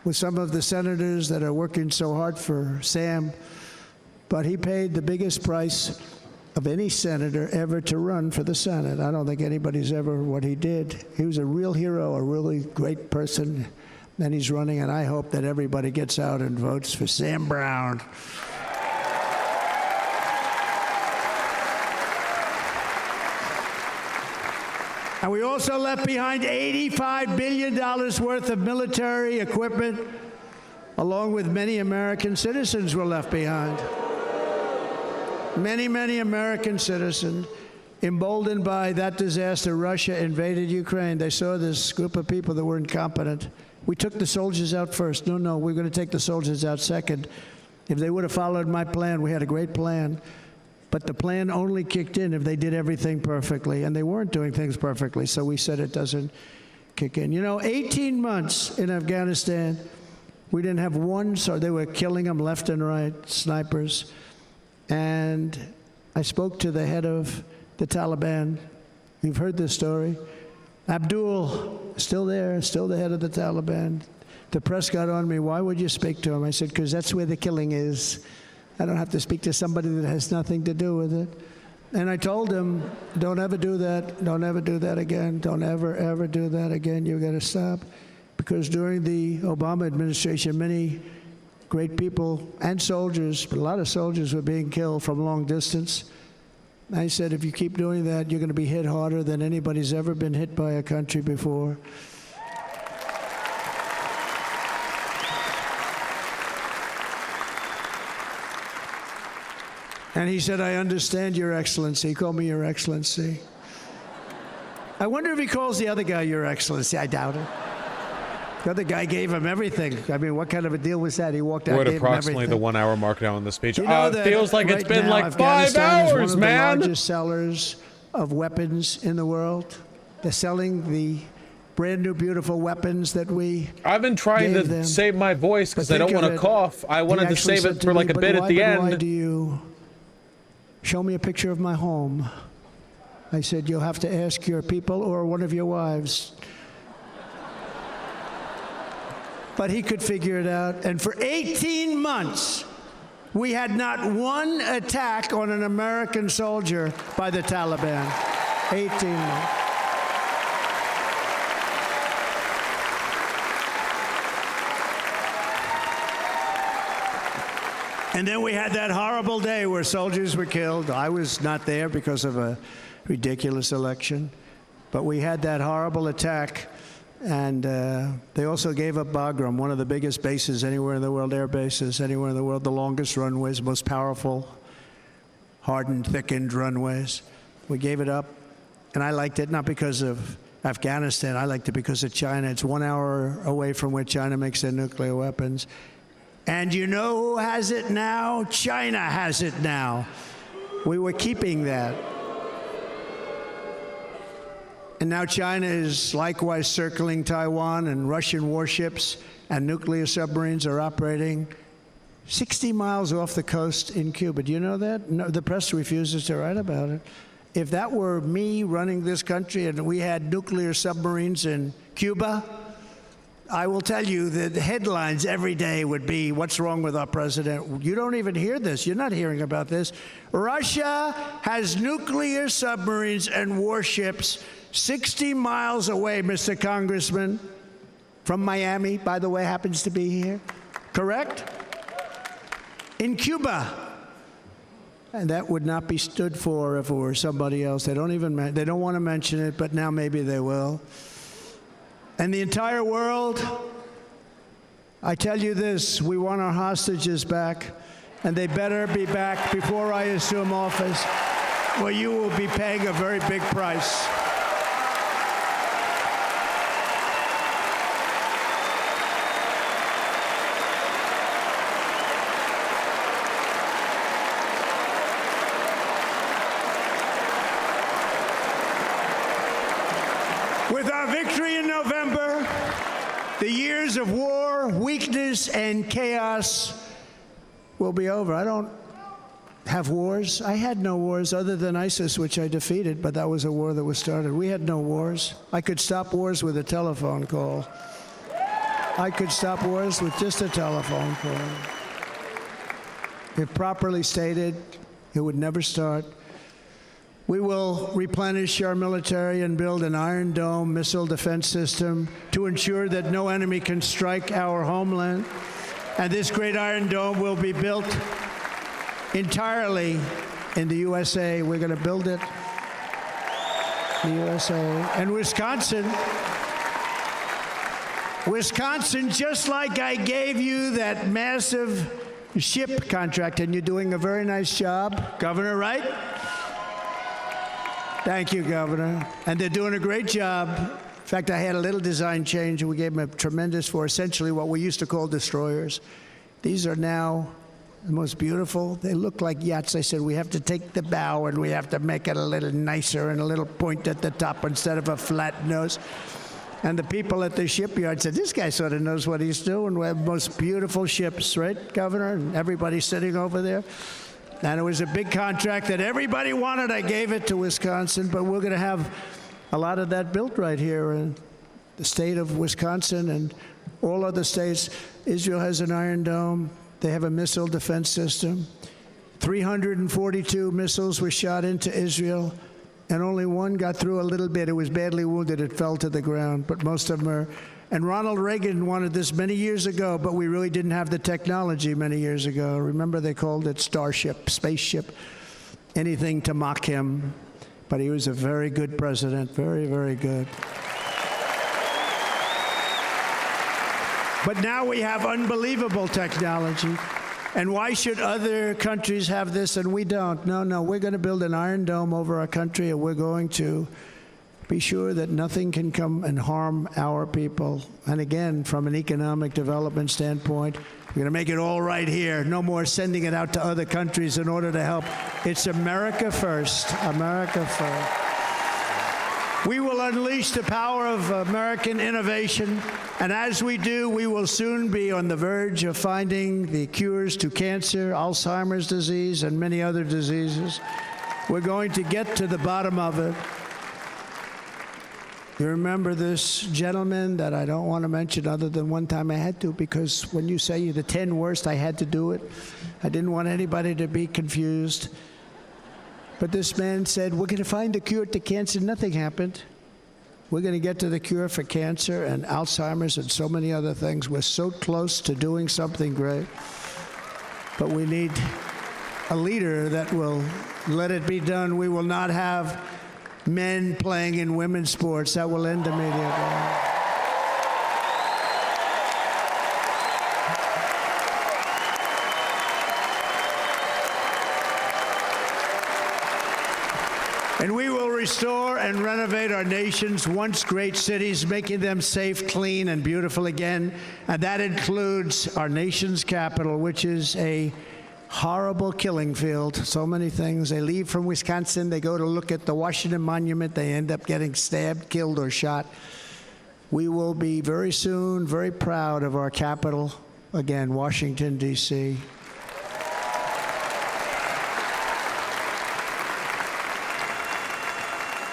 Speaker 2: with some of the senators that are working so hard for Sam, but he paid the biggest price of any senator ever to run for the Senate. I don't think anybody's ever what he did. He was a real hero, a really great person. And he's running, and I hope that everybody gets out and votes for Sam Brown. And we also left behind $85 billion worth of military equipment, along with many American citizens were left behind. Many, many American citizens, emboldened by that disaster. Russia invaded Ukraine. They saw this group of people that were incompetent. We took the soldiers out first. No, we're going to take the soldiers out second. If they would have followed my plan, we had a great plan. But the plan only kicked in if they did everything perfectly, and they weren't doing things perfectly, so we said it doesn't kick in. You know, 18 months in Afghanistan, we didn't have one, so they were killing them left and right, snipers. And I spoke to the head of the Taliban. You've heard this story. Abdul, still there, still the head of the Taliban. The press got on me. Why would you speak to him? I said, because that's where the killing is. I don't have to speak to somebody that has nothing to do with it. And I told him, don't ever do that. Don't ever do that again. Don't ever, ever do that again. You've got to stop. Because during the Obama administration, many great people and soldiers, but a lot of soldiers were being killed from long distance. I said, if you keep doing that, you're going to be hit harder than anybody's ever been hit by a country before. And he said, I understand, Your Excellency. He called me Your Excellency. I wonder if he calls the other guy Your Excellency. I doubt it. The other guy gave him everything. I mean, what kind of a deal was that? He walked out,
Speaker 1: We're at
Speaker 2: gave him
Speaker 1: approximately the
Speaker 2: everything.
Speaker 1: 1 hour mark now in the speech.
Speaker 2: You know that
Speaker 1: Feels like it's
Speaker 2: right
Speaker 1: been
Speaker 2: now,
Speaker 1: like 5
Speaker 2: Afghanistan is
Speaker 1: hours,
Speaker 2: one of
Speaker 1: man.
Speaker 2: the largest sellers of weapons in the world. They're selling the brand new, beautiful weapons that we
Speaker 1: I've been trying
Speaker 2: gave
Speaker 1: to
Speaker 2: them.
Speaker 1: save my voice because
Speaker 2: But
Speaker 1: I don't
Speaker 2: think
Speaker 1: want
Speaker 2: of
Speaker 1: to
Speaker 2: it,
Speaker 1: cough. I
Speaker 2: he
Speaker 1: wanted to
Speaker 2: actually
Speaker 1: save
Speaker 2: said
Speaker 1: it
Speaker 2: to
Speaker 1: for
Speaker 2: me,
Speaker 1: like a
Speaker 2: "But
Speaker 1: bit at the
Speaker 2: why
Speaker 1: end.
Speaker 2: do you show me a picture of my home?" I said, you'll have to ask your people or one of your wives. But he could figure it out. And for 18 months, we had not one attack on an American soldier by the Taliban. 18 months. And then we had that horrible day where soldiers were killed. I was not there because of a ridiculous election. But we had that horrible attack. And they also gave up Bagram, one of the biggest bases anywhere in the world, air bases anywhere in the world, the longest runways, most powerful, hardened, thickened runways. We gave it up. And I liked it not because of Afghanistan. I liked it because of China. It's 1 hour away from where China makes their nuclear weapons. And you know who has it now? China has it now. We were keeping that. And now China is likewise circling Taiwan, and Russian warships and nuclear submarines are operating 60 miles off the coast in Cuba. Do you know that? No, the press refuses to write about it. If that were me running this country and we had nuclear submarines in Cuba, I will tell you that the headlines every day would be, what's wrong with our president? You don't even hear this. You're not hearing about this. Russia has nuclear submarines and warships 60 miles away, Mr. Congressman, from Miami, by the way, happens to be here. Correct? In Cuba. And that would not be stood for if it were somebody else. They don't want to mention it, but now maybe they will. And the entire world, I tell you this, we want our hostages back, and they better be back before I assume office, or you will be paying a very big price. With our victory in November, the years of war, weakness, and chaos will be over. I don't have wars. I had no wars other than ISIS, which I defeated, but that was a war that was started. We had no wars. I could stop wars with a telephone call. I could stop wars with just a telephone call. If properly stated, it would never start. We will replenish our military and build an Iron Dome missile defense system to ensure that no enemy can strike our homeland. And this great Iron Dome will be built entirely in the USA. We're going to build it in the USA. And Wisconsin, just like I gave you that massive ship contract, and you're doing a very nice job, Governor, right? Thank you, Governor. And they're doing a great job. In fact, I had a little design change, and we gave them a tremendous for essentially what we used to call destroyers. These are now the most beautiful. They look like yachts. I said, we have to take the bow, and we have to make it a little nicer and a little point at the top instead of a flat nose. And the people at the shipyard said, this guy sort of knows what he's doing. We have the most beautiful ships, right, Governor? And everybody sitting over there. And it was a big contract that everybody wanted. I gave it to Wisconsin, but we're going to have a lot of that built right here in the state of Wisconsin and all other states. Israel has an Iron Dome. They have a missile defense system. 342 missiles were shot into Israel, and only one got through a little bit. It was badly wounded. It fell to the ground, but most of them are. And Ronald Reagan wanted this many years ago, but we really didn't have the technology many years ago. Remember, they called it Starship, spaceship, anything to mock him. But he was a very good president, very, very good. But now we have unbelievable technology. And why should other countries have this and we don't? No, we're going to build an Iron Dome over our country, and we're going to be sure that nothing can come and harm our people. And again, from an economic development standpoint, we're going to make it all right here. No more sending it out to other countries in order to help. It's America first. America first. We will unleash the power of American innovation, and as we do, we will soon be on the verge of finding the cures to cancer, Alzheimer's disease, and many other diseases. We're going to get to the bottom of it. You remember this gentleman that I don't want to mention other than one time I had to, because when you say you're the 10 worst, I had to do it. I didn't want anybody to be confused. But this man said, we're going to find a cure to cancer. Nothing happened. We're going to get to the cure for cancer and Alzheimer's and so many other things. We're so close to doing something great. But we need a leader that will let it be done. We will not have men playing in women's sports. That will end immediately. And we will restore and renovate our nation's once great cities, making them safe, clean, and beautiful again. And that includes our nation's capital, which is a horrible killing field. So many things. They leave from Wisconsin, they go to look at the Washington Monument, they end up getting stabbed, killed, or shot. We will be very soon very proud of our capital, again, Washington, D.C.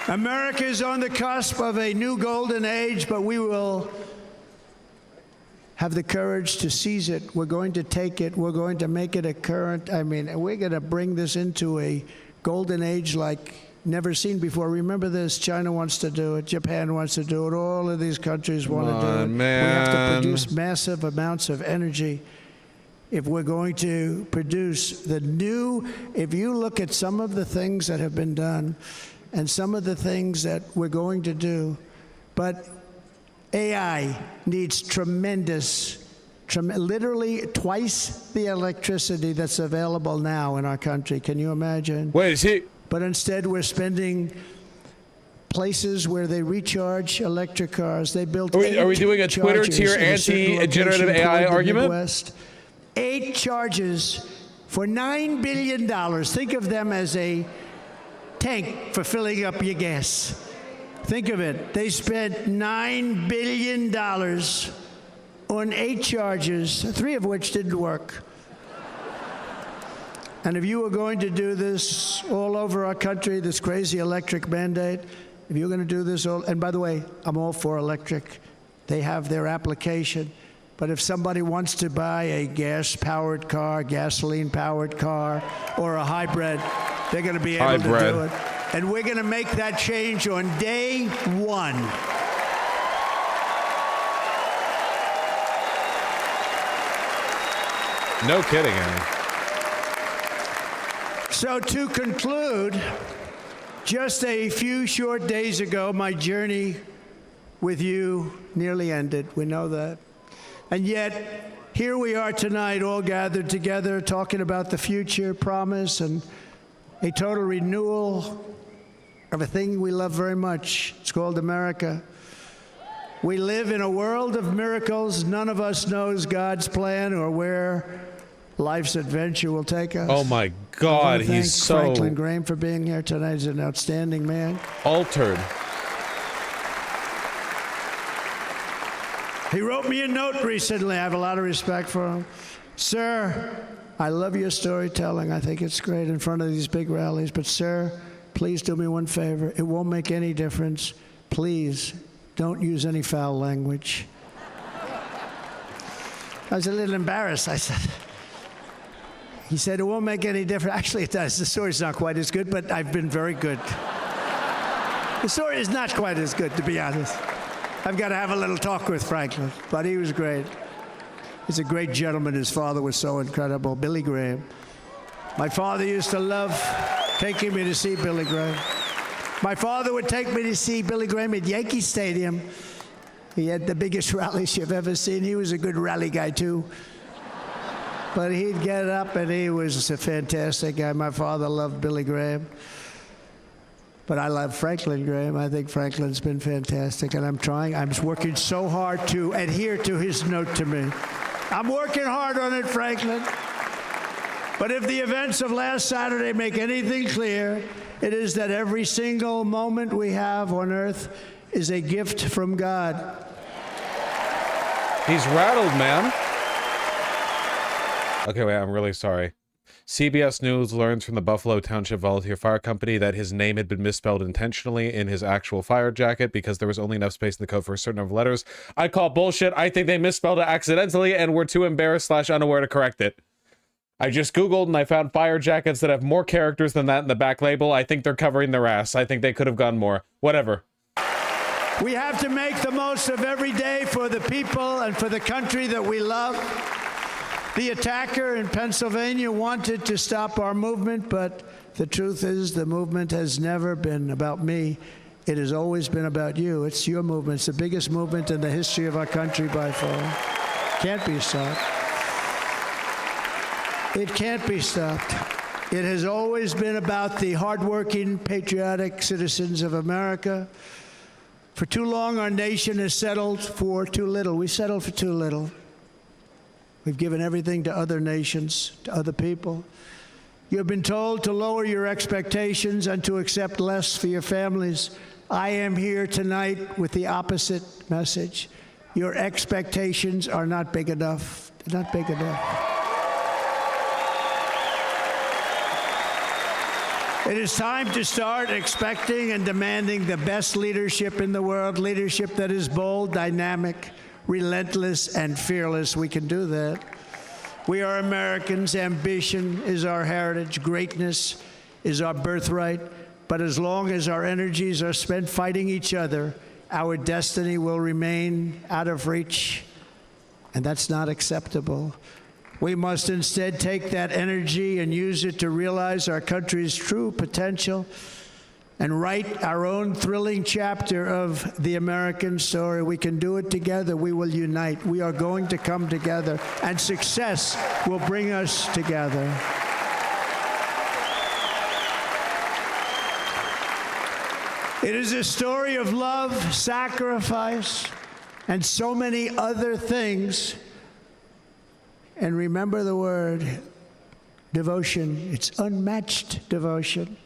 Speaker 2: America is on the cusp of a new golden age, but we will have the courage to seize it. We're going to take it. We're going to make it a current. We're going to bring this into a golden age like never seen before. Remember this, China wants to do it, Japan wants to do it, all of these countries want to do it.
Speaker 1: Man.
Speaker 2: We have to produce massive amounts of energy if we're going to produce the new. If you look at some of the things that have been done and some of the things that we're going to do, but AI needs literally twice the electricity that's available now in our country. Can you imagine?
Speaker 1: Wait, is he?
Speaker 2: But instead, we're spending places where they recharge electric cars. They built
Speaker 1: Are we doing a Twitter tier anti-generative AI argument?
Speaker 2: Midwest. 8 charges for $9 billion. Think of them as a tank for filling up your gas. Think of it. They spent $9 billion on 8 charges, 3 of which didn't work. And if you were going to do this all over our country, this crazy electric mandate, if you're going to do this all, and by the way, I'm all for electric. They have their application. But if somebody wants to buy a gas-powered car, gasoline-powered car, or a hybrid, they're going to be able to do it. And we're going to make that change on day 1.
Speaker 1: No kidding, Aaron.
Speaker 2: So to conclude, just a few short days ago, my journey with you nearly ended. We know that. And yet, here we are tonight, all gathered together, talking about the future, promise, and a total renewal of a thing we love very much. It's called America. We live in a world of miracles. None of us knows God's plan or where life's adventure will take us.
Speaker 1: Oh my God, he's so
Speaker 2: Franklin Graham for being here tonight. He's an outstanding man.
Speaker 1: Altered.
Speaker 2: He wrote me a note recently. I have a lot of respect for him. Sir, I love your storytelling. I think it's great in front of these big rallies. But, sir, please do me one favor. It won't make any difference. Please don't use any foul language. I was a little embarrassed. I said, he said, it won't make any difference. Actually, it does. The story's not quite as good, but I've been very good. The story is not quite as good, to be honest. I've got to have a little talk with Franklin, but he was great. He's a great gentleman. His father was so incredible, Billy Graham. My father used to love taking me to see Billy Graham. My father would take me to see Billy Graham at Yankee Stadium. He had the biggest rallies you've ever seen. He was a good rally guy, too. But he'd get up, and he was a fantastic guy. My father loved Billy Graham. But I love Franklin Graham. I think Franklin's been fantastic, and I'm working so hard to adhere to his note to me. I'm working hard on it, Franklin. But if the events of last Saturday make anything clear, it is that every single moment we have on earth is a gift from God.
Speaker 1: He's rattled, man. Okay, wait, I'm really sorry. CBS News learns from the Buffalo Township Volunteer Fire Company that his name had been misspelled intentionally in his actual fire jacket because there was only enough space in the code for a certain number of letters. I call bullshit. I think they misspelled it accidentally and were too embarrassed / unaware to correct it. I just Googled and I found fire jackets that have more characters than that in the back label. I think they're covering their ass. I think they could have gone more. Whatever.
Speaker 2: We have to make the most of every day for the people and for the country that we love. The attacker in Pennsylvania wanted to stop our movement, but the truth is the movement has never been about me. It has always been about you. It's your movement. It's the biggest movement in the history of our country by far. Can't be stopped. It can't be stopped. It has always been about the hardworking, patriotic citizens of America. For too long, our nation has settled for too little. We settled for too little. We've given everything to other nations, to other people. You've been told to lower your expectations and to accept less for your families. I am here tonight with the opposite message. Your expectations are not big enough. They're not big enough. It is time to start expecting and demanding the best leadership in the world, leadership that is bold, dynamic, relentless, and fearless. We can do that. We are Americans. Ambition is our heritage. Greatness is our birthright. But as long as our energies are spent fighting each other, our destiny will remain out of reach, and that's not acceptable. We must instead take that energy and use it to realize our country's true potential and write our own thrilling chapter of the American story. We can do it together. We will unite. We are going to come together, and success will bring us together. It is a story of love, sacrifice, and so many other things. And remember the word devotion. It's unmatched devotion.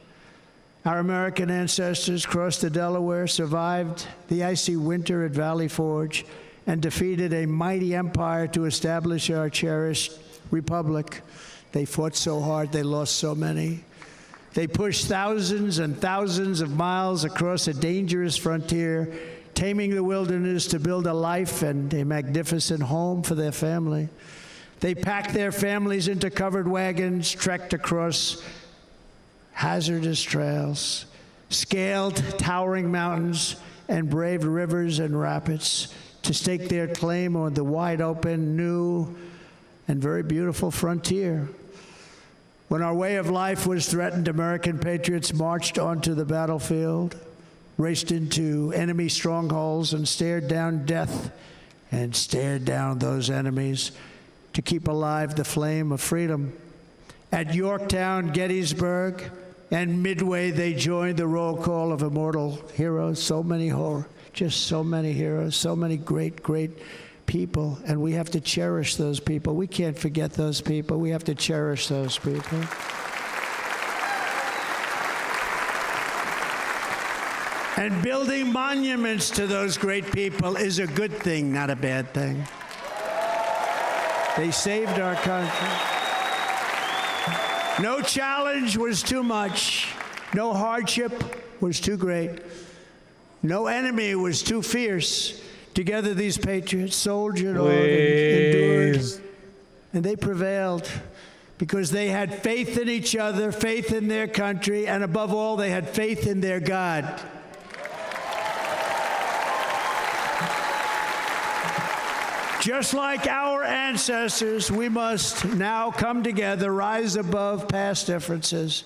Speaker 2: Our American ancestors crossed the Delaware, survived the icy winter at Valley Forge, and defeated a mighty empire to establish our cherished republic. They fought so hard, they lost so many. They pushed thousands and thousands of miles across a dangerous frontier, taming the wilderness to build a life and a magnificent home for their family. They packed their families into covered wagons, trekked across hazardous trails, scaled towering mountains, and braved rivers and rapids to stake their claim on the wide open, new, and very beautiful frontier. When our way of life was threatened, American patriots marched onto the battlefield, raced into enemy strongholds, and stared down death and stared down those enemies to keep alive the flame of freedom. At Yorktown, Gettysburg, and Midway, they joined the roll call of immortal heroes. So many just so many heroes, so many great, great people. And we have to cherish those people. We can't forget those people. We have to cherish those people. And building monuments to those great people is a good thing, not a bad thing. They saved our country. No challenge was too much. No hardship was too great. No enemy was too fierce. Together these patriots soldiered on and endured, and they prevailed because they had faith in each other, faith in their country, and above all, they had faith in their God. Just like our ancestors, we must now come together, rise above past differences.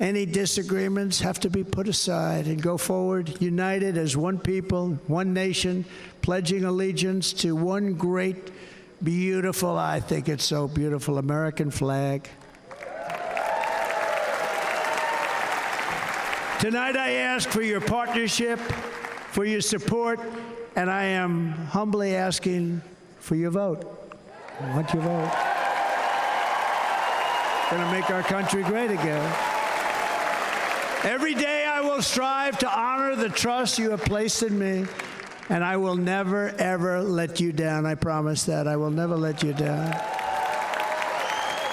Speaker 2: Any disagreements have to be put aside and go forward, united as one people, one nation, pledging allegiance to one great, beautiful, I think it's so beautiful, American flag. Tonight I ask for your partnership, for your support, and I am humbly asking for your vote. I want your vote. Going to make our country great again. Every day I will strive to honor the trust you have placed in me, and I will never, ever let you down. I promise that. I will never let you down.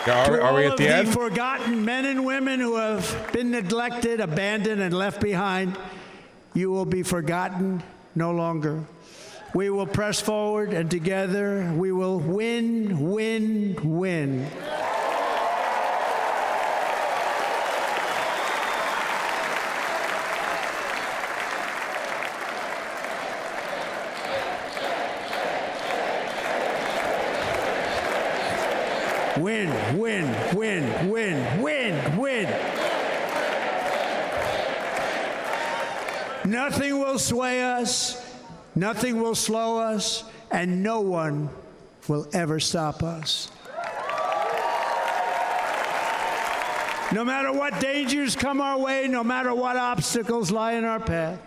Speaker 1: Are we at the end?
Speaker 2: To all of the forgotten men and women who have been neglected, abandoned, and left behind, you will be forgotten no longer. We will press forward, and together we will win, win, win. Win, win, win, win, win, win. Nothing will sway us, nothing will slow us, and no one will ever stop us. No matter what dangers come our way, no matter what obstacles lie in our path,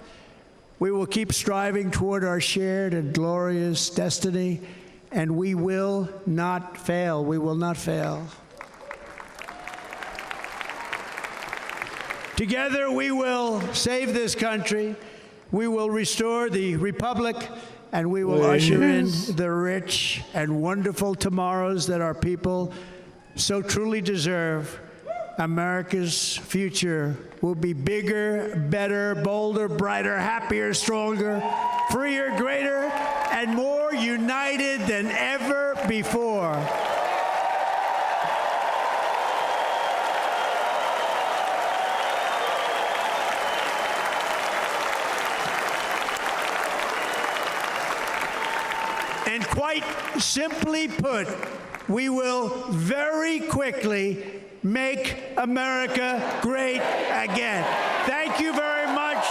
Speaker 2: we will keep striving toward our shared and glorious destiny, and we will not fail. We will not fail. Together we will save this country, we will restore the republic, and we will usher in the rich and wonderful tomorrows that our people so truly deserve. America's future will be bigger, better, bolder, brighter, happier, stronger, freer, greater, and more united than ever before. And quite simply put, we will very quickly make America great again. Thank you very much.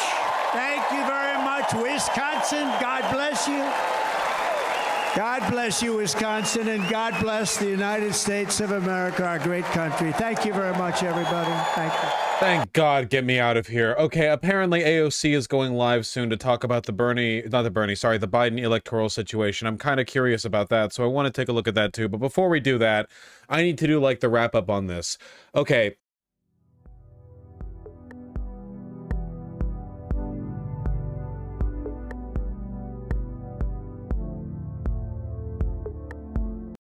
Speaker 2: Thank you very much, Wisconsin. God bless you. God bless you, Wisconsin, and God bless the United States of America, our great country. Thank you very much, everybody. Thank you.
Speaker 1: Thank God, get me out of here. Okay, apparently AOC is going live soon to talk about the Biden electoral situation. I'm kind of curious about that, so I want to take a look at that too. But before we do that, I need to do like the wrap up on this. Okay,